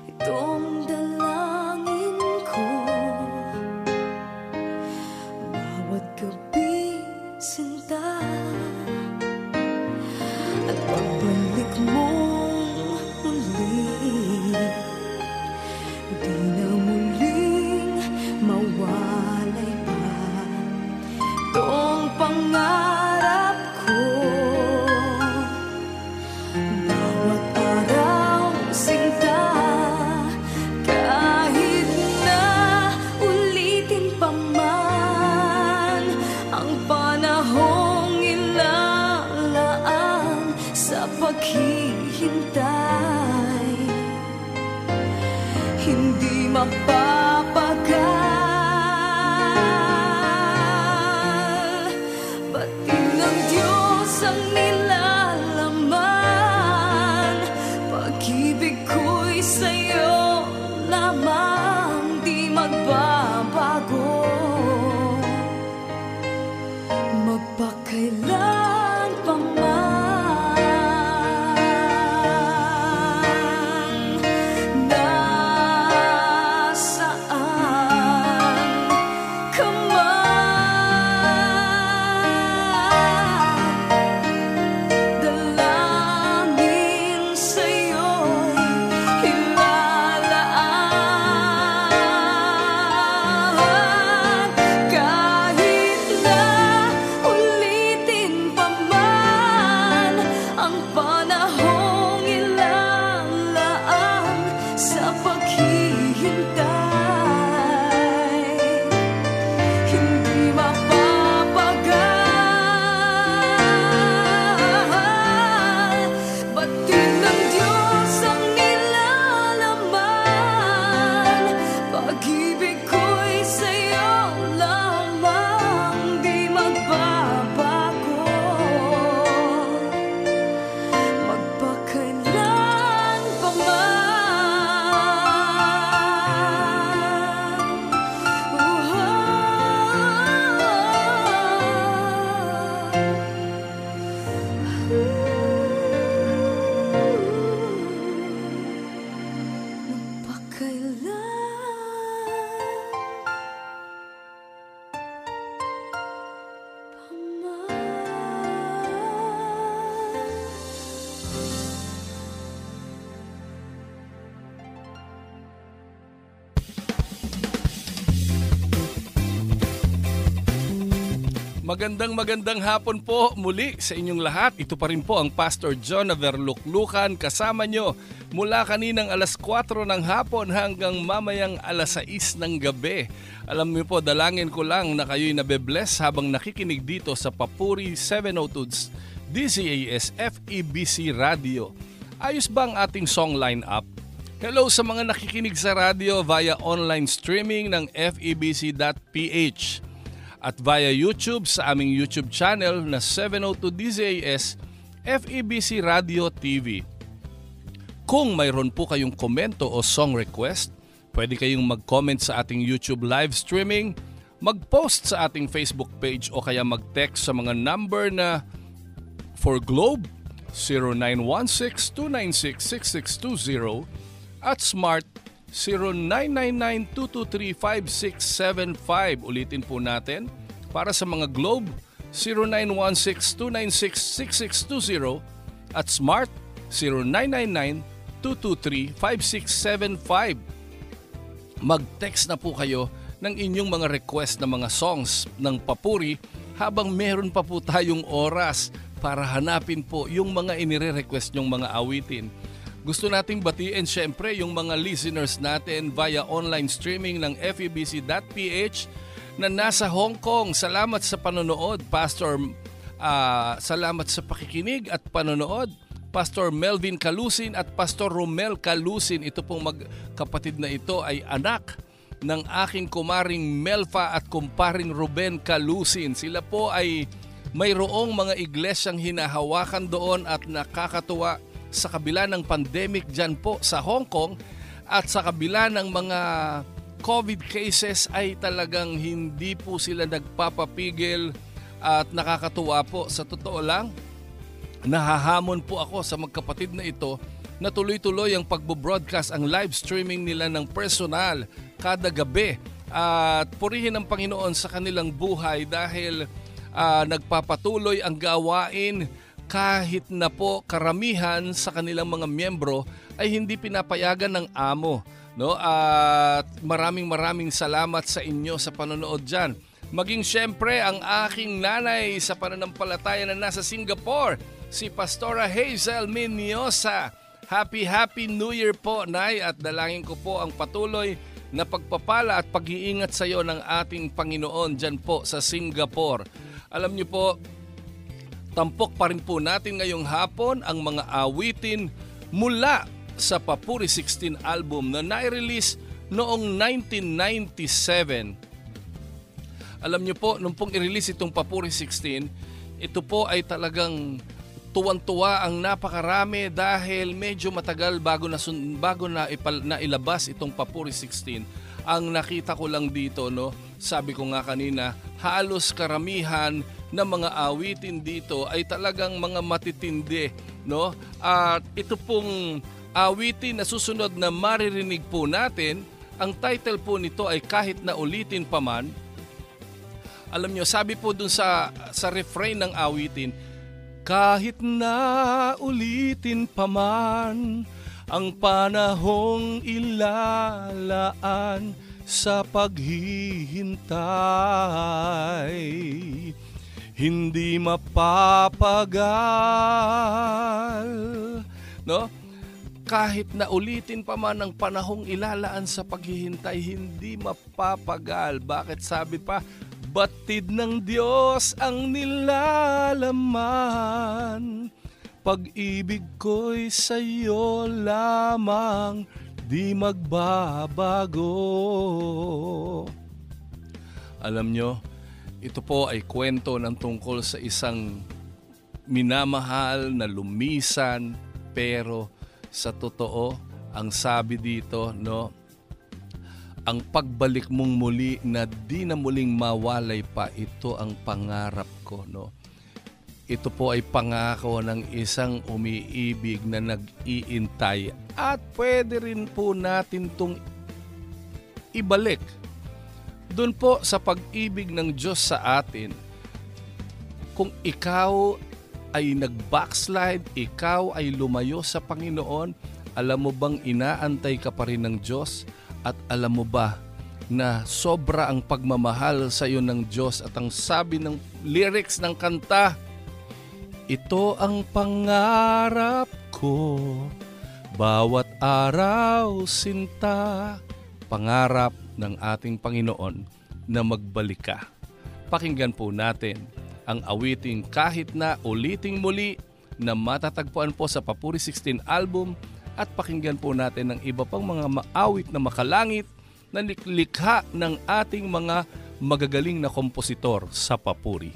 itong dalangin ko. Bawat gabi, sinta, at pagbalik mong muli, di na muling mawalay pa itong pangarap ko. Bawat araw, sinta, kahit na ulitin pa man ang panahong ilalaan sa paghihintay, hindi mapapagal. Pati ng Diyos ang nilalaman. Pag-ibig ko'y sa'yo lamang, di magbabago. Magpakailan pa man. Nasaan ka man, dalangin sa'yo'y ilalaan. Kahit na ulitin pa man ang panahong ilalaan sa paghihintay, hindi mapapagal. Batid ng Diyos ang nilalaman. Pag-ibig ko'y sa'yo lamang, di magbabago. Magpakailan pa Magandang hapon po muli sa inyong lahat. Ito pa rin po ang Pastor John na Verluklukan kasama nyo mula kaninang alas 4 ng hapon hanggang mamayang alas 6 ng gabi. Alam niyo po, dalangin ko lang na kayo'y nabe-bless habang nakikinig dito sa Papuri 702's DZAS FEBC Radio. Ayos ba ang ating song line-up? Hello sa mga nakikinig sa radio via online streaming ng febc.ph at via YouTube sa aming YouTube channel na 702 DZAS FEBC Radio TV. Kung mayroon po kayong komento o song request, pwede kayong mag-comment sa ating YouTube live streaming, mag-post sa ating Facebook page o kaya mag-text sa mga number na for Globe 0916-296-6620 at Smart 0999-223-5675. Ulitin po natin. Para sa mga Globe, 0916-296-6620 at Smart 0999-223-5675. Mag-text na po kayo ng inyong mga request na mga songs ng papuri habang meron pa po tayong oras para hanapin po yung mga inire-request nyong mga awitin. Gusto nating batiin syempre yung mga listeners natin via online streaming ng febc.ph na nasa Hong Kong. Salamat sa panonood, Pastor. Salamat sa pakikinig at panonood. Pastor Melvin Calusin at Pastor Romel Calusin. Ito pong magkapatid na ito ay anak ng aking kumaring Melfa at kumparing Ruben Calusin. Sila po ay mayroong mga iglesyang hinahawakan doon at nakakatuwa sa kabila ng pandemic dyan po sa Hong Kong at sa kabila ng mga COVID cases ay talagang hindi po sila nagpapapigil at nakakatuwa po. Sa totoo lang, nahahamon po ako sa magkapatid na ito na tuloy-tuloy ang pagbo-broadcast, ang live streaming nila ng personal kada gabi. At purihin ang Panginoon sa kanilang buhay dahil nagpapatuloy ang gawain kahit na po karamihan sa kanilang mga miyembro ay hindi pinapayagan ng amo. No? At maraming salamat sa inyo sa panonood dyan. Maging syempre ang aking nanay sa pananampalataya na nasa Singapore, si Pastora Hazel Minyosa. Happy New Year po, Nay, at dalangin ko po ang patuloy na pagpapala at pag-iingat sa iyo ng ating Panginoon dyan po sa Singapore. Alam niyo po, tampok pa rin po natin ngayong hapon ang mga awitin mula sa Papuri 16 album na nai-release noong 1997. Alam niyo po, nung pong i-release itong Papuri 16, ito po ay talagang tuwan-tuwa ang napakarami dahil medyo matagal bago na ilabas itong Papuri 16. Ang nakita ko lang dito, no, sabi ko nga kanina, halos karamihan ng mga awitin dito ay talagang mga matitindi, no? At ito pong awitin na susunod na maririnig po natin, ang title po nito ay Kahit na Ulitin Pa Man. Alam nyo, sabi po dun sa refrain ng awitin, kahit na ulitin pa man ang panahong ilalaan sa paghihintay, hindi mapapagal. No? Kahit na ulitin pa man ang panahong ilalaan sa paghihintay, hindi mapapagal. Bakit sabi pa? Batid ng Diyos ang nilalaman, pag-ibig ko'y sa'yo lamang, di magbabago. Alam nyo, ito po ay kwento ng tungkol sa isang minamahal na lumisan, pero sa totoo, ang sabi dito, no, ang pagbalik mong muli na di na muling mawalay pa, ito ang pangarap ko, no. Ito po ay pangako ng isang umiibig na nag-iintay at pwede rin po natin itong ibalik doon po sa pag-ibig ng Diyos sa atin. Kung ikaw ay nag-backslide, ikaw ay lumayo sa Panginoon, alam mo bang inaantay ka pa rin ng Diyos? At alam mo ba na sobra ang pagmamahal sa iyo ng Diyos? At ang sabi ng lyrics ng kanta, ito ang pangarap ko, bawat araw sinta, pangarap ng ating Panginoon na magbalik ka. Pakinggan po natin ang awiting Kahit na Uliting Muli na matatagpuan po sa Papuri 16 album. At pakinggan po natin ang iba pang mga maawit na makalangit na likha ng ating mga magagaling na kompositor sa Papuri.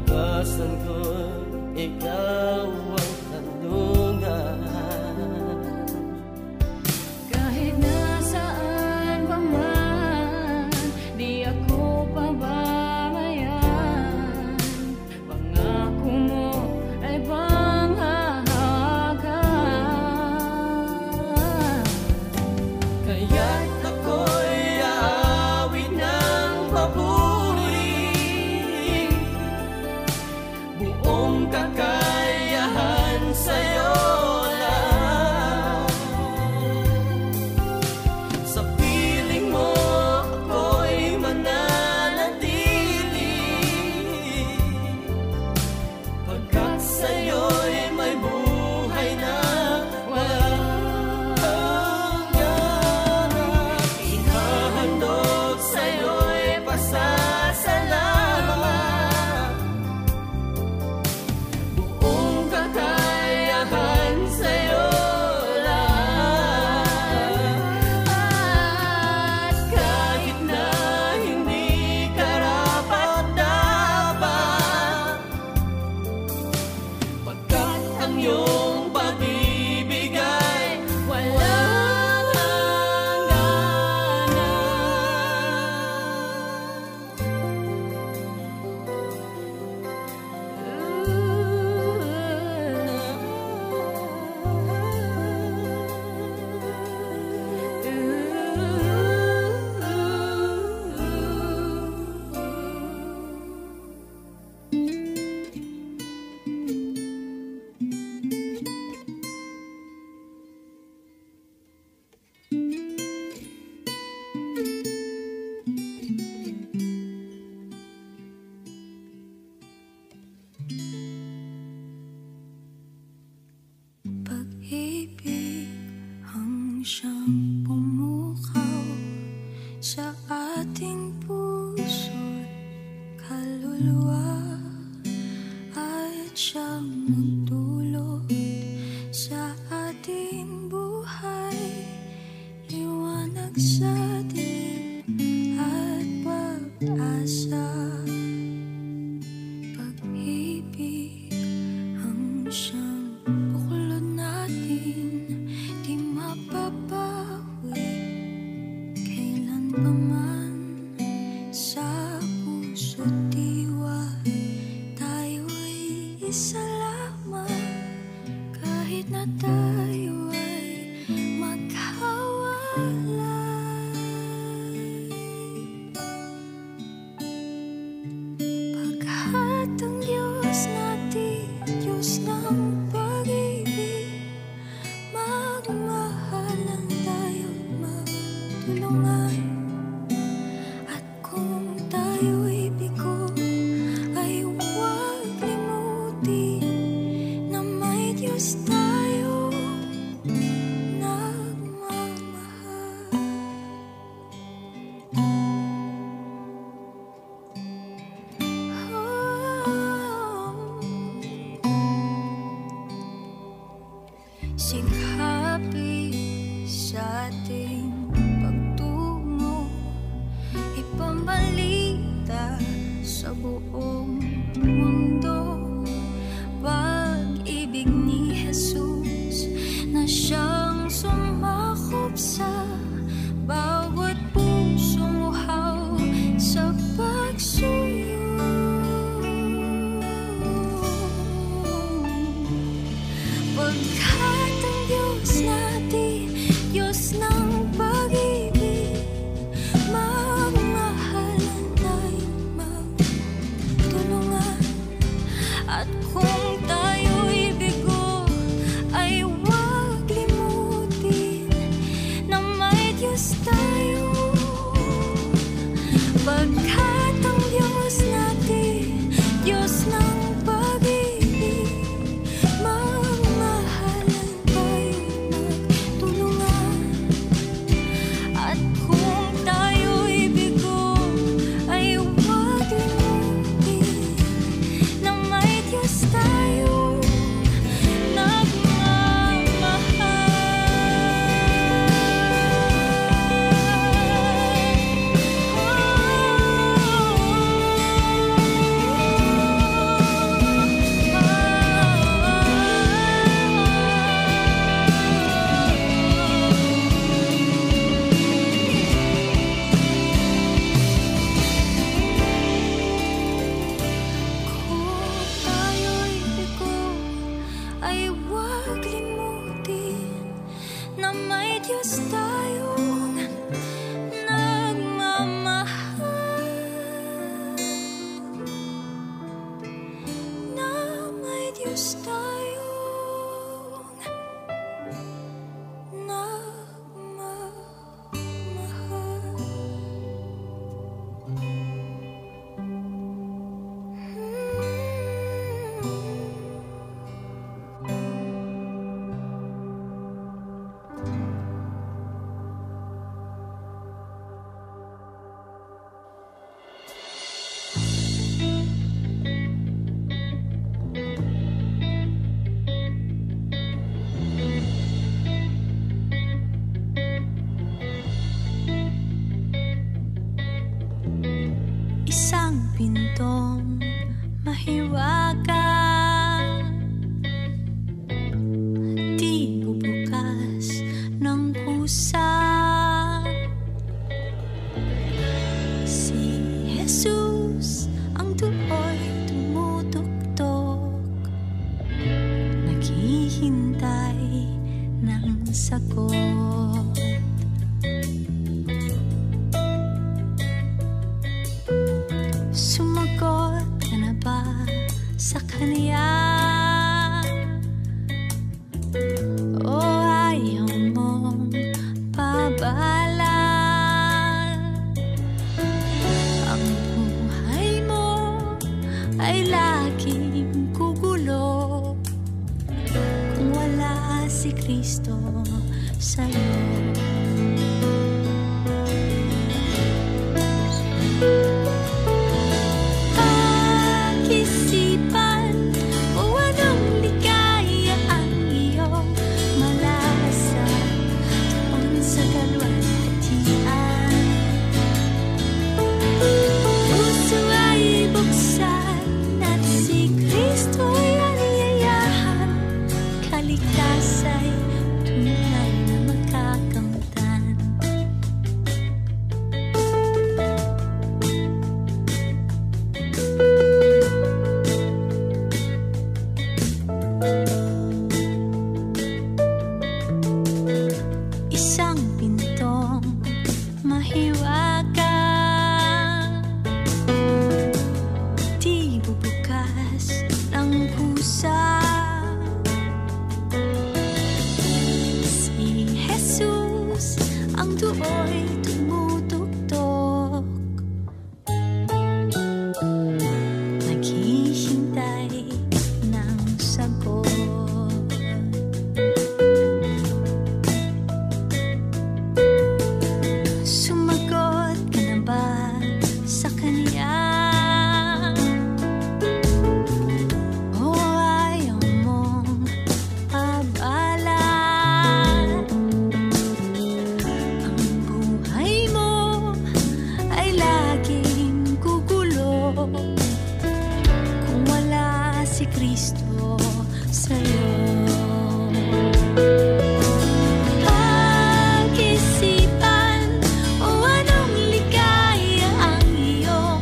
kinabukasan ko, ikaw ang tanungan. Kahit nasaan pa man, di ako pababayaan. Pangako mo ay panghahaga. Kaya't ako'y aawit ng papuri, buong kakayahan sa'yo lang. Sa piling mo ako'y mananatili, pagkat sa'yo'y may buhay na walang hanggan. Ihahandog sa'yo'y pasasalamat, buong kakayahan sa'yo lang. At Kahit na hindi karapat-dapat, pagkat ang iyong pag-ibig ay walang pag-ibig ang siyang pumukaw sa ating puso't kaluluwa, at siyang nagdulot sa ating buhay, liwanag sa dilim at pag-asa. Pag-ibig ang siyang buklod natin, di mapapawi kailanpaman. Sa puso't diwa tayo'y isa lamang, kahit na tayo ay magkawalay. Pagkat ang Diyos natin, Diyos ng pag-ibig, magmahalan tayo't magtulungan. At kung tayo'y bigo, ay huwag limutin na may Diyos tayo nagmamahal. Singhapi sa ating pagtungo, ipambalita sa buong mundo, pag-ibig ni Jesus na siyang sumakop sa bawat pusong uhaw sa pagsuyo. Pagkat ang Diyos natin, Diyos ng pag-ibig, magmahalan tayo't magtulungan. At kung tayo'y bigo, ay huwag limutin na may Diyos tayo. Pagkat ang Diyos Isang pintong mahiwaga, di bubukas ng kusa. Si Jesus ang tuoy tumutuktok, naghihintay ng sagot. Sumagot ka na ba sa Kanya? O ayaw mong pabala? Ang buhay mo ay laging kugulo kung wala si Kristo sa'yo. Isang pintong mahiwaga, di bubukas ng kusa. Si Jesus ang tuoy tumutuktok, naghihintay ng sagot. Sumagot ka na ba sa Kanya? O ayaw mong pabala? Ang buhay mo ay laging kugulo kung wala si Kristo sa'yo. Pag-isipan o anong ligaya ang iyong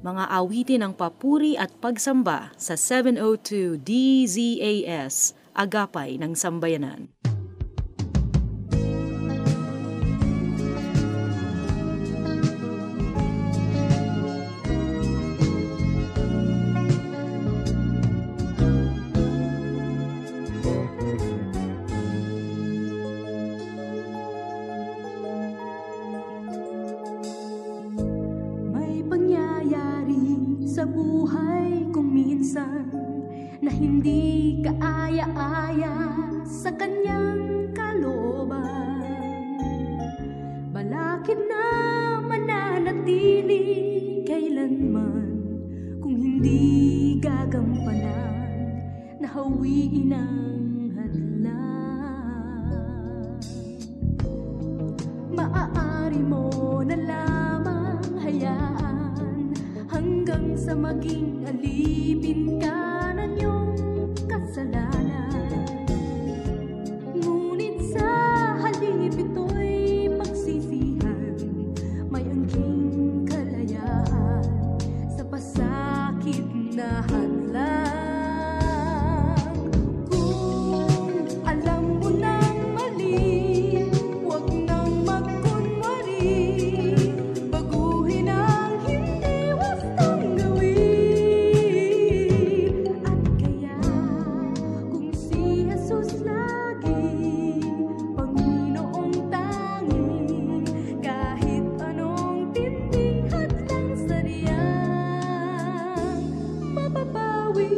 mga awitin ng papuri at pagsamba sa 702 DZAS, Agapay ng Sambayanan. Sa buhay kong minsan na hindi kaaya-aya sa kanyang kalooban, balakid na mananatili kailanman kung hindi gagampanan na hawiin ang hadlang. Maaari mo na lamang hayaan hanggang sa maging alipin ka ng iyong kasalanan. Ngunit sa halip ito'y pagsisihan, may angking kalayaan sa pasakit na hadlang. Kung alam mo nang mali, huwag nang magkunwari, baguhin ang hindi wastong gawin. At kaya kung si Jesus lagi Panginoong tanging, kahit anong tinding hadlang sa riyang mapapawi.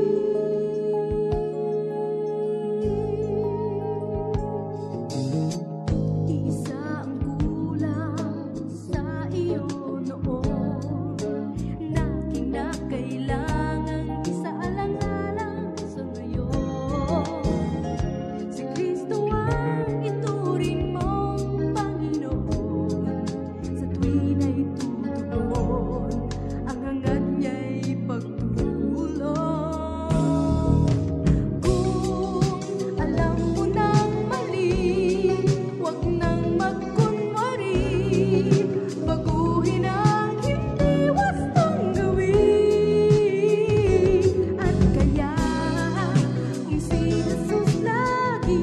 Iisa ang kulang sa iyo noon na kinakailangang isaalang-alang sa ngayon. Si Kristo ang ituring mong Panginoon, sa tuwin ay tutugon ang hangad niya'y pagtulong. Kung alam mo nang mali, huwag nang magkunwari, baguhin ang hindi wastong gawin. At kaya kung si Jesus lagi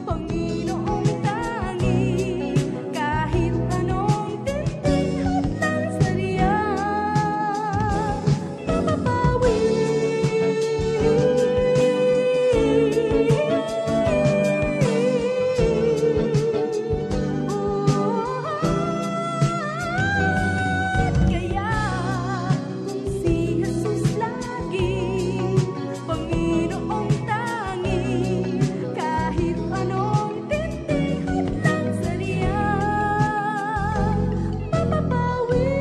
Panginoong tanging, kahit anong tinding hadlang sa riyang mapapawi. At kaya kung si Jesus lagi Panginoong tanging, kahit anong tinding hadlang sa riyang mapapawi.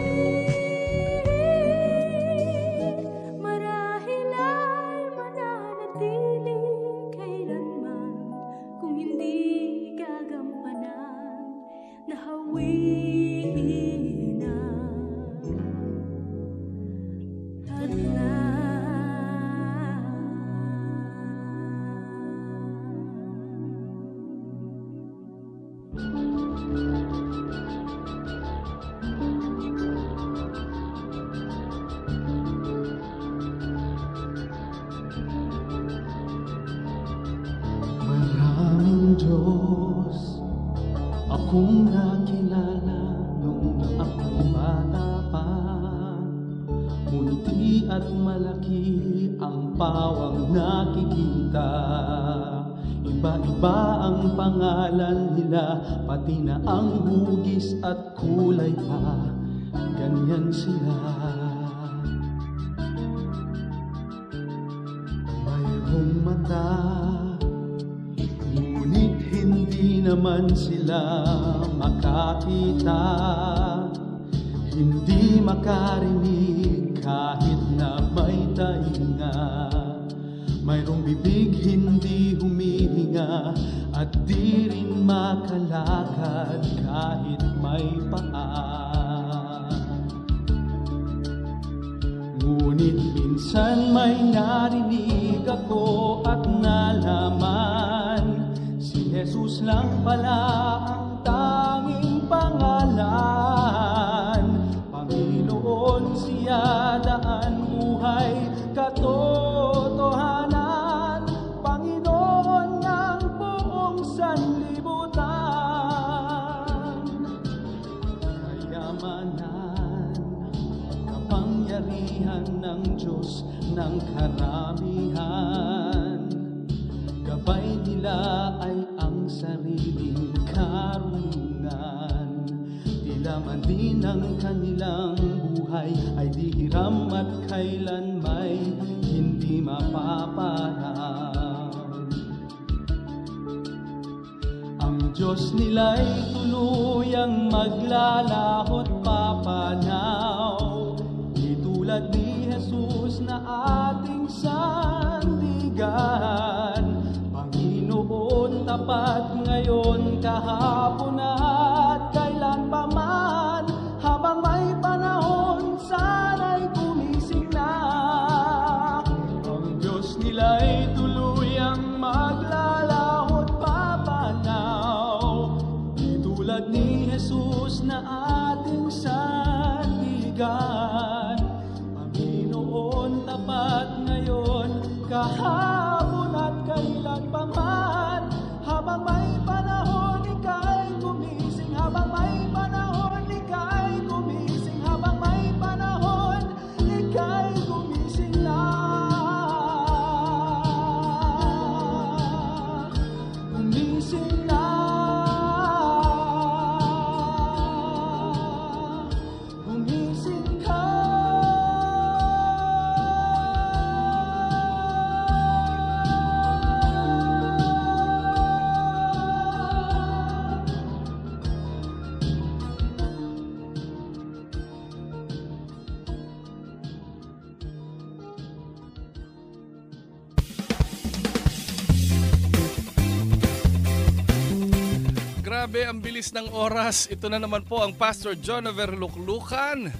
Marahil ay mananatili kailanman kung hindi gagampanan na hawiin ang Maraming Diyos akong nakilala nung ako'y bata pa. Munti at malaki ang pawang nakikita. Iba-iba ang pangalan nila, pati na ang hugis at kulay pa. Ganyan sila. Mayroong mata, ngunit hindi naman sila makakita. Hindi makarinig kahit na may tainga. Mayroong bibig hindi humihinga at di rin makalakad kahit may paa. Ngunit minsan may narinig ako at nalaman, si Jesus lang pala ang tanging pangalan. Panginoon siya daan buhay katotohanan, Panginoon ng buong sanlibutan. Kayamanan, kapangyarihan ng Diyos ng karamihan, gabay nila ay ang sariling karunungan. Tila man din ang kanilang buhay ay di hiram at kailan may hindi mapaparang. Ang Diyos nila'y tuluyang maglalahot papanaw, di tulad ni Jesus na ating sandigan. Panginoon tapat ngayon, kahapon at kailan pa man, habang may panahon sana'y gumising na. Ang Diyos nila'y tuluyang maglalahot papanaw, di tulad ni Jesus na ating sandigan. Panginoon tapat ngayon, kahapon at kailan pa man, habang may panahon ika'y gumising, habang may panahon ika'y gumising, habang may panahon ika'y gumising na. Gumising na. Gumising ka. Grabe, ang bilis ng oras. Ito na naman po ang Pastor Jonaver Luklukan.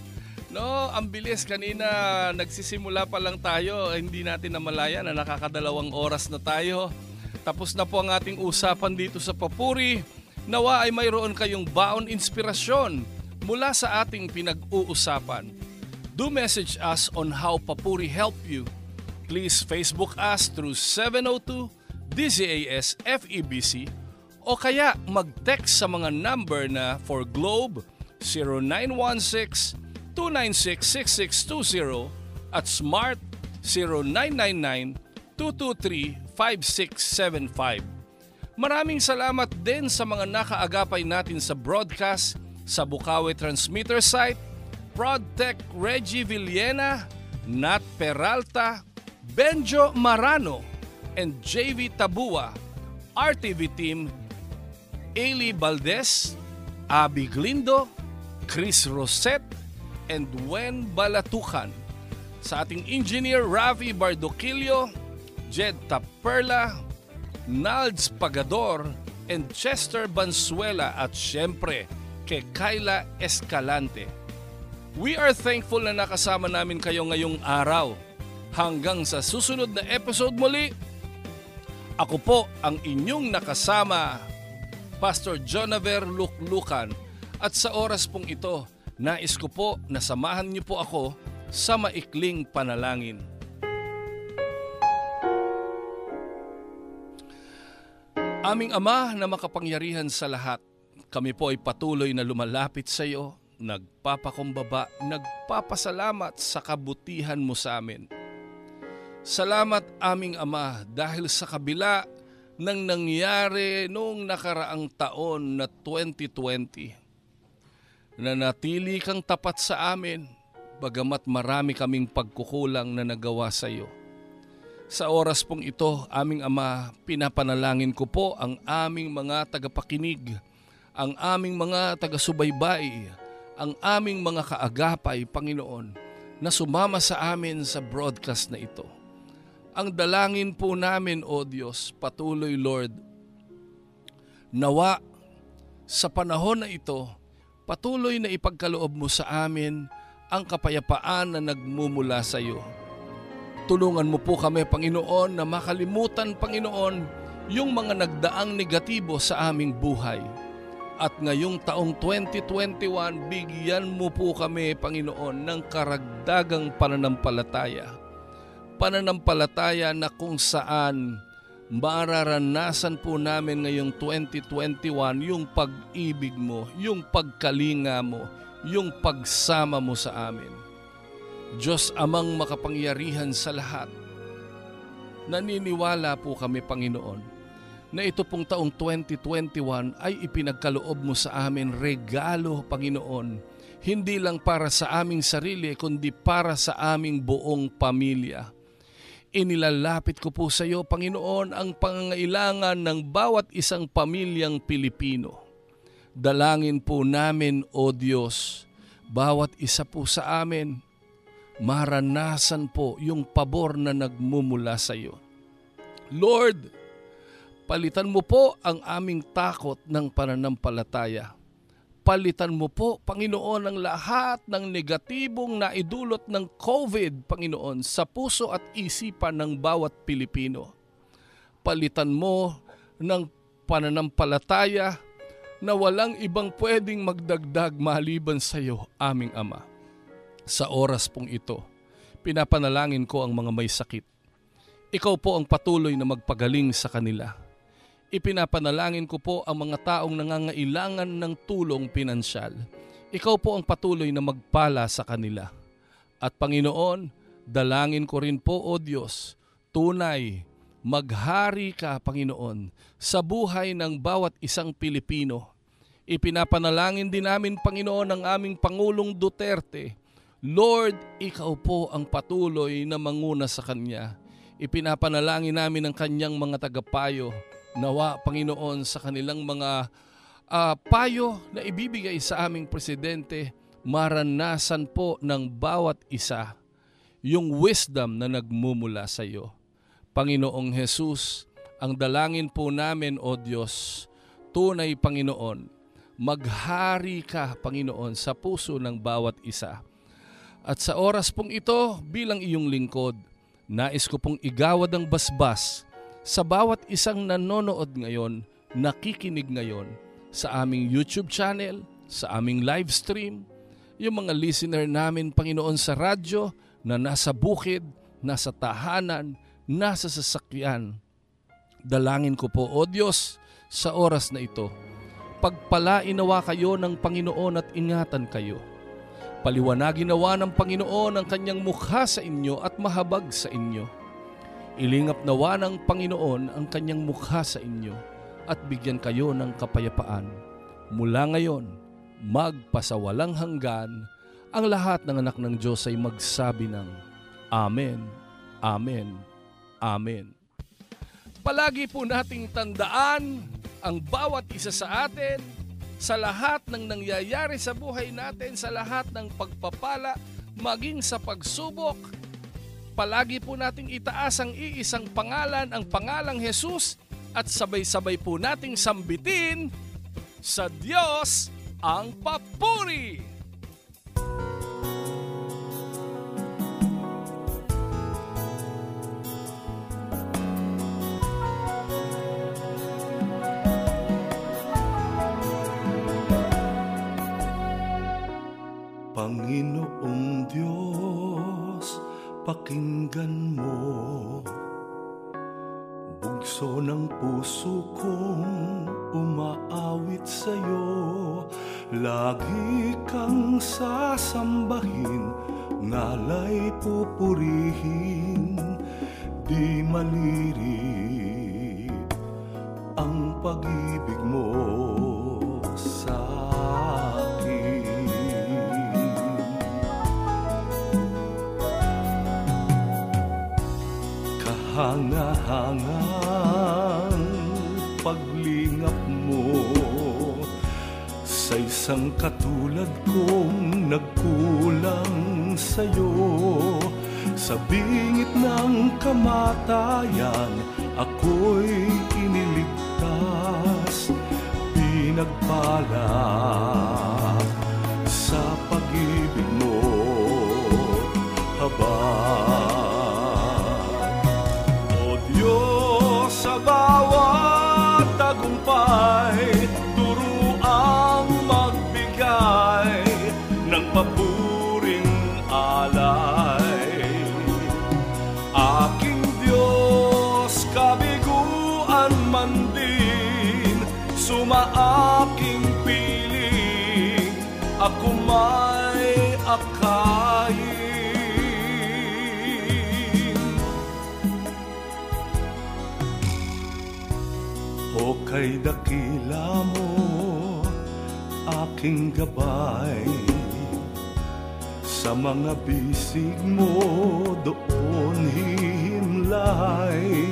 No, ang bilis. Kanina nagsisimula pa lang tayo. Hindi natin namalayan na nakakadalawang oras na tayo. Tapos na po ang ating usapan dito sa Papuri. Nawa ay mayroon kayong baon inspirasyon mula sa ating pinag-uusapan. Do message us on how Papuri helped you. Please Facebook us through 702 DZAS FEBC o kaya mag-text sa mga number na for Globe 0916-296-6620 at Smart 0999-223-5675. Maraming salamat din sa mga nakaagapay natin sa broadcast sa Bukawi Transmitter Site, ProdTech Reggie Villena, Nat Peralta, Benjo Marano, and JV Tabua, RTV Team, Eli Valdez, Abby Glindo, Chris Rosette, and Wen Balatukan. Sa ating engineer Ravi Bardoquillo, Jed Taperla, Nalds Pagador, and Chester Bansuela, at syempre kay Kyla Escalante. We are thankful na nakasama namin kayo ngayong araw. Hanggang sa susunod na episode muli, ako po ang inyong nakasama, Pastor Jonaver Luklukan, at sa oras pong ito, nais ko po na samahan niyo po ako sa maikling panalangin. Aming Ama na makapangyarihan sa lahat, kami po ay patuloy na lumalapit sa iyo, nagpapakumbaba, nagpapasalamat sa kabutihan mo sa amin. Salamat aming Ama dahil sa kabila ng nangyari noong nakaraang taon na 2020, nanatili kang tapat sa amin bagamat marami kaming pagkukulang na nagawa sa iyo. Sa oras pong ito, aming Ama, pinapanalangin ko po ang aming mga tagapakinig, ang aming mga taga-subaybay, ang aming mga kaagapay, Panginoon, na sumama sa amin sa broadcast na ito. Ang dalangin po namin, O Diyos, patuloy, Lord, nawa sa panahon na ito, patuloy na ipagkaloob mo sa amin ang kapayapaan na nagmumula sa iyo. Tulungan mo po kami, Panginoon, na makalimutan, Panginoon, yung mga nagdaang negatibo sa aming buhay. At ngayong taong 2021, bigyan mo po kami, Panginoon, ng karagdagang pananampalataya. Pananampalataya na kung saan mararanasan po namin ngayong 2021 yung pag-ibig mo, yung pagkalinga mo, yung pagsama mo sa amin. Diyos Amang makapangyarihan sa lahat, naniniwala po kami, Panginoon, na ito pong taong 2021 ay ipinagkaloob mo sa amin regalo, Panginoon, hindi lang para sa aming sarili, kundi para sa aming buong pamilya. Inilalapit ko po sa iyo, Panginoon, ang pangangailangan ng bawat isang pamilyang Pilipino. Dalangin po namin, O Diyos, bawat isa po sa amin, maranasan po yung pabor na nagmumula sa iyo. Lord, palitan mo po ang aming takot ng pananampalataya. Palitan mo po, Panginoon, ang lahat ng negatibong naidulot ng COVID, Panginoon, sa puso at isipan ng bawat Pilipino. Palitan mo ng pananampalataya na walang ibang pwedeng magdagdag maliban sa iyo, aming Ama. Sa oras pong ito, pinapanalangin ko ang mga may sakit. Ikaw po ang patuloy na magpagaling sa kanila. Ipinapanalangin ko po ang mga taong nangangailangan ng tulong pinansyal. Ikaw po ang patuloy na magpala sa kanila. At Panginoon, dalangin ko rin po, O Diyos, tunay, maghari ka, Panginoon, sa buhay ng bawat isang Pilipino. Ipinapanalangin din namin, Panginoon, ang aming Pangulong Duterte. Lord, ikaw po ang patuloy na manguna sa kanya. Ipinapanalangin namin ang kanyang mga tagapayo. Nawa, Panginoon, sa kanilang mga payo na ibibigay sa aming presidente, maranasan po ng bawat isa yung wisdom na nagmumula sa iyo. Panginoong Jesus, ang dalangin po namin, O Diyos, tunay, Panginoon, maghari ka, Panginoon, sa puso ng bawat isa. At sa oras pong ito, bilang iyong lingkod, nais ko pong igawad ang basbas sa bawat isang nanonood ngayon, nakikinig ngayon sa aming YouTube channel, sa aming live stream, yung mga listener namin, Panginoon, sa radyo na nasa bukid, nasa tahanan, nasa sasakyan. Dalangin ko po, O Diyos, sa oras na ito, pagpalain nawa kayo ng Panginoon at ingatan kayo. Paliwanagin nawa ng Panginoon ang kanyang mukha sa inyo at mahabag sa inyo. Ilingap nawa ng Panginoon ang kanyang mukha sa inyo at bigyan kayo ng kapayapaan. Mula ngayon, magpasawalang hanggan, ang lahat ng anak ng Diyos ay magsabi ng Amen, Amen, Amen. Palagi po nating tandaan ang bawat isa sa atin sa lahat ng nangyayari sa buhay natin, sa lahat ng pagpapala, maging sa pagsubok. Palagi po nating itaas ang iisang pangalan, ang pangalang Jesus, at sabay-sabay po nating sambitin, sa Diyos ang papuri! Panginoong Diyos, pakinggan mo, bugso ng puso kong umaawit sa'yo. Lagi kang sasambahin, ngalay pupurihin, di malirip ang pag-ibig mo sa hanga-hangang paglingap mo sa isang katulad kong nagkulang sa'yo. Sa bingit ng kamatayan, ako'y iniligtas, pinagpalak sa pag-ibig mo habang sa bawat tagumpay, turuan alay. Aking Diyos, kabiguan man din, sumaaking piling, ako may akayin. O kay dakila mo, aking gabay, sa mga bisig mo doon himlay,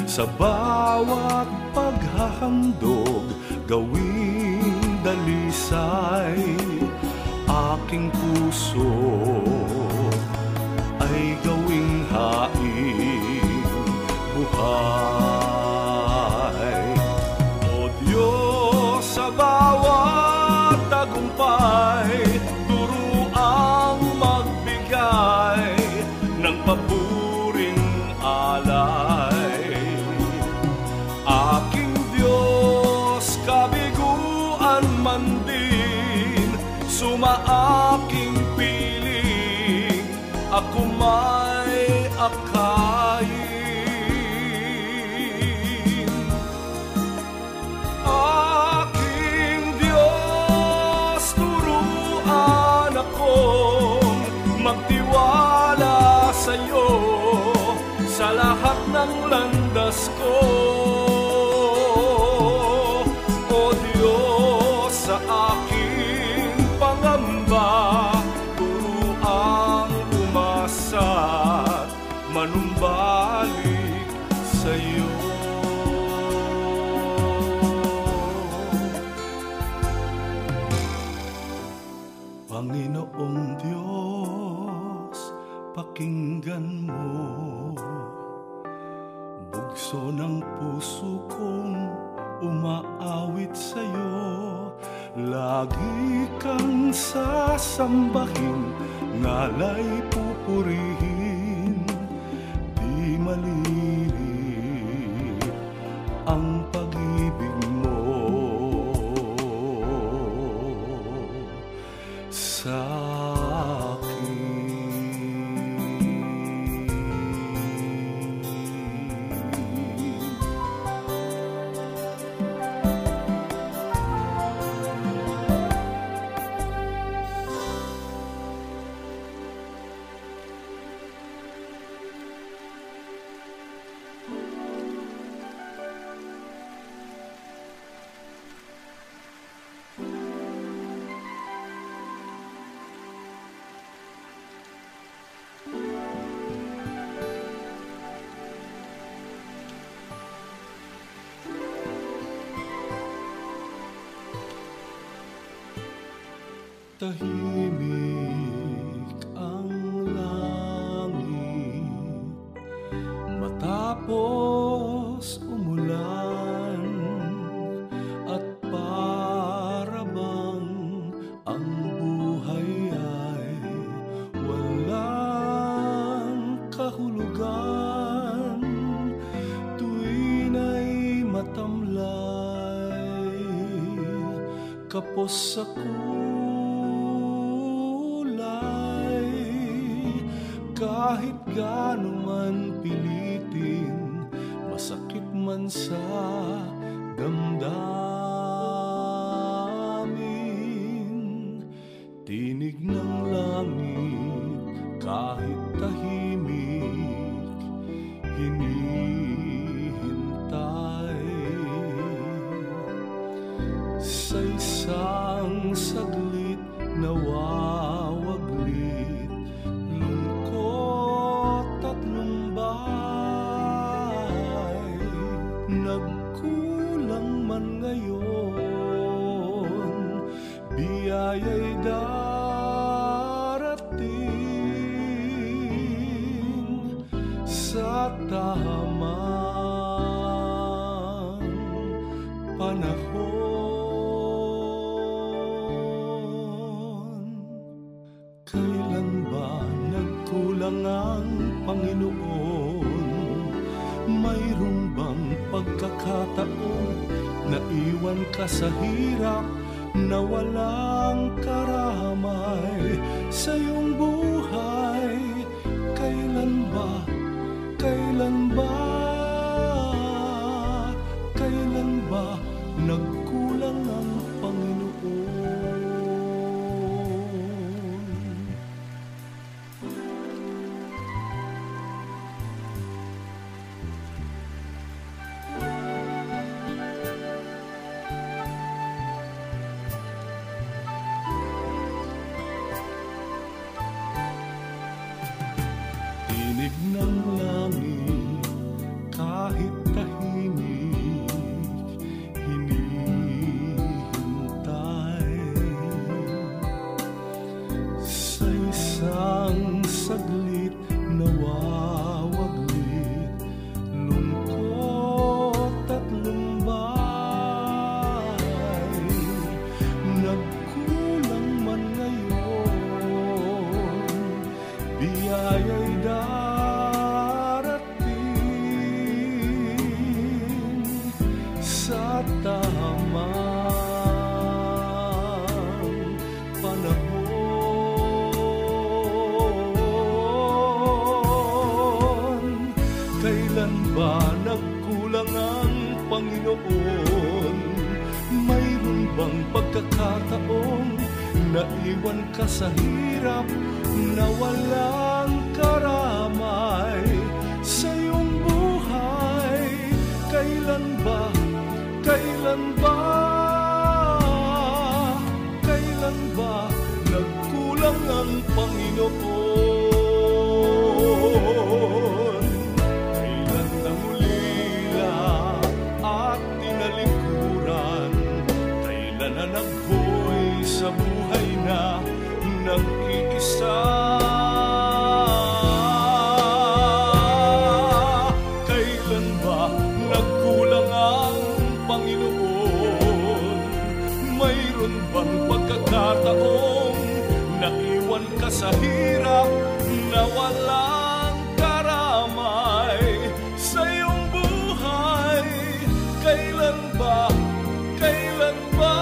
sa bawat paghahandog gawing dalisay, aking puso ay gawing haing buhay. O Diyos, sa bawat tagumpay, turuang magbigay ng paburing alay. Aking Diyos, kabiguan man din, sumaaking piling, ako may akayin. Aking Diyos, turuan akong magtiwala sa'yo sa lahat ng landas ko. O Diyos, sa aking pangamba, turuang umasa, manumbalik sa'yo. Panginoong Diyos, pakinggan mo, bugso ng puso kong umaawit sa'yo. Lagi kang sasambahin, ngalay pupurihin, di maliri ang pag-ibig mo sa akin. Tahimik ang langit matapos umulan, at para bang ang buhay ay walang kahulugan, tuwin ay matamlay, kapos sa kahit gaano man pilitin, masakit man sa damdamin. Tinig ng langit kahit tahimik, hinihintay sa isang saglit nawawaglit, nagkulang man ngayon, biyaya'y darating sa tamang panahon. Kailan ba nagkulang ang Panginoon? Mayroon bang pagkakataon na iwan ka sa hirap, na walang karamay sa iyong buhay. Kailan ba, kailan ba, kailan ba nagkulang ang Panginoon? Tinig ng langit kahit tahimik, hinihintay sa isang saglit nawawaglit, lungkot at lumbay. Nagkulang man ngayon, biyaya'y darating sa tamang panahon. Kailan ba nagkulang ang Panginoon? Mayroon bang pagkakataong naiwan ka sa hirap, na walang karamay sa iyong buhay? Kailan ba, kailan ba, kailan ba nagkulang ang Panginoon? Kailan nangulila at tinalikuran? Kailan na nagboy sa buhay na nag-iisa? Kailan ba nagkulang ang Panginoon? Mayroon bang pagkakataong naiwan ka sa hirap, na walang karamay sa iyong buhay? Kailan ba, kailan ba,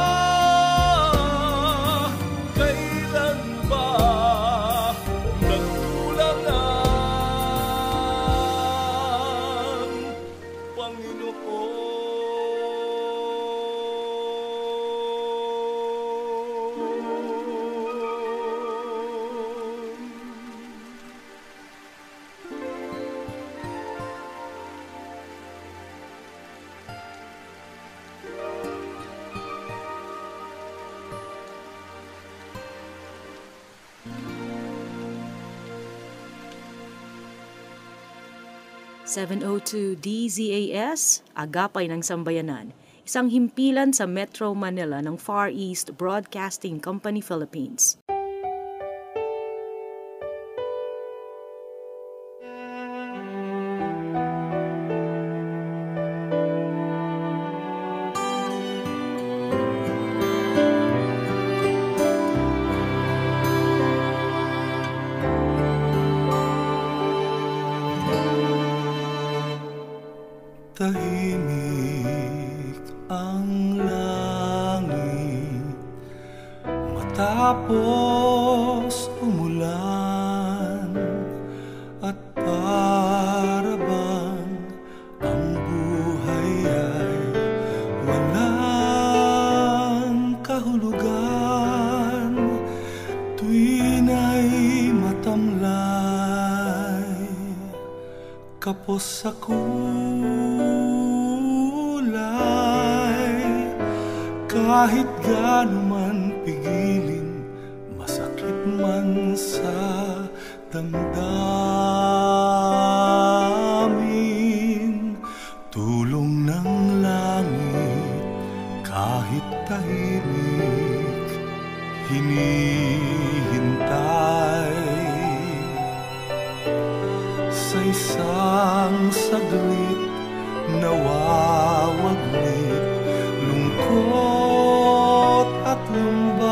kailan ba nagkulang ang Panginoon? .702 DZAS, Agapay ng Sambayanan, isang himpilan sa Metro Manila ng Far East Broadcasting Company, Philippines. Tahimik ang langit matapos umulan, at para bang ang buhay ay walang kahulugan. Tuwin ay matamlay, kapos sa kahit gaano man pigilin, masakit man sa damdamin. Tulong ng langit kahit tahimik, hinihintay sa isang saglit nawawaglit, lungkot at lumbay.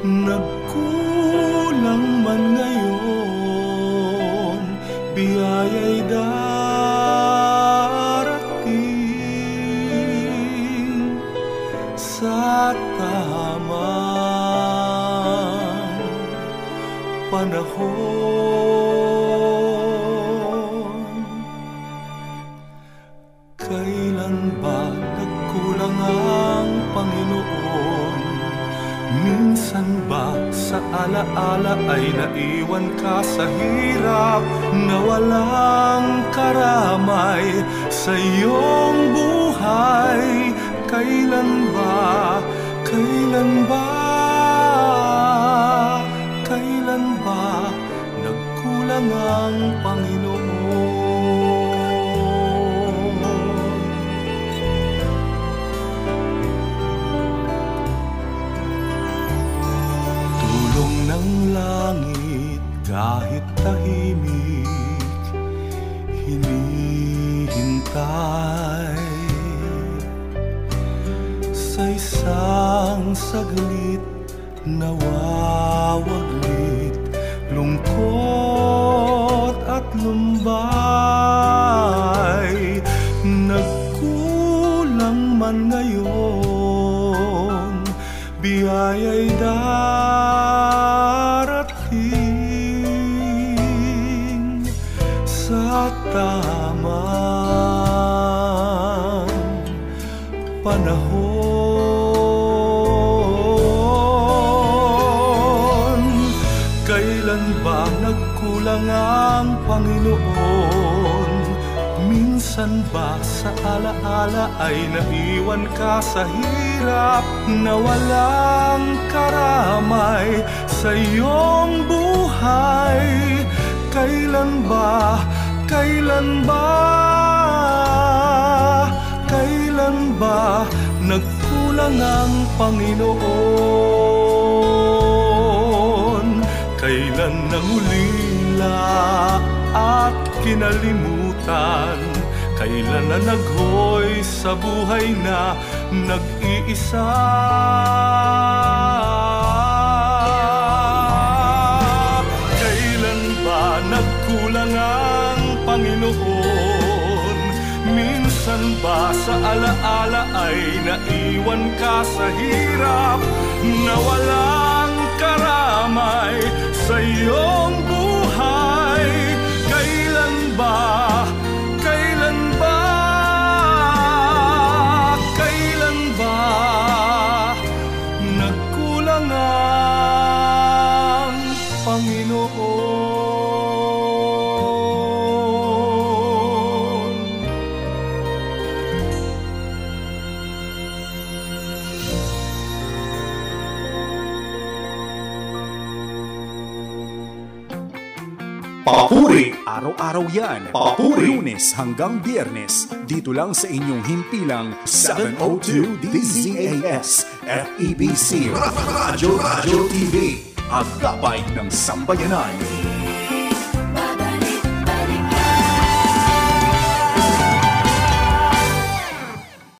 Nagkulang man ngayon, biyaya'y darating panahon. Kailan ba nagkulang ang Panginoon? Minsan ba sa alaala ay naiwan ka sa hirap na walang karamay sa iyong buhay? Kailan ba, kailan ba, kailan ba nagkulang ang Panginoon? Tulong ng langit kahit tahimik, hinihintay sa isang saglit nawawaglit, lungkot at lumbay. Nagkulang man ngayon, biyaya'y darating sa tamang panahon. Kailan ba nagkulang ang Panginoon? Minsan ba sa alaala ay naiwan ka sa hirap na walang karamay sa iyong buhay? Kailan ba, kailan ba, kailan ba nagkulang ang Panginoon? Kailan nangulila at kinalimutan? Kailan na naghoy sa buhay na nag-iisa? Kailan ba nagkulang ang Panginoon? Minsan ba sa alaala ay naiwan ka sa hirap na walang karamay sa iyong buhay? Kailan ba, kailan ba, kailan ba nagkulang ang Panginoon? Papuri! Araw-araw yan. Papuri! Lunes hanggang Biyernes. Dito lang sa inyong himpilang 702 DZAS FEBC Radio TV. Agapay ng Sambayanan.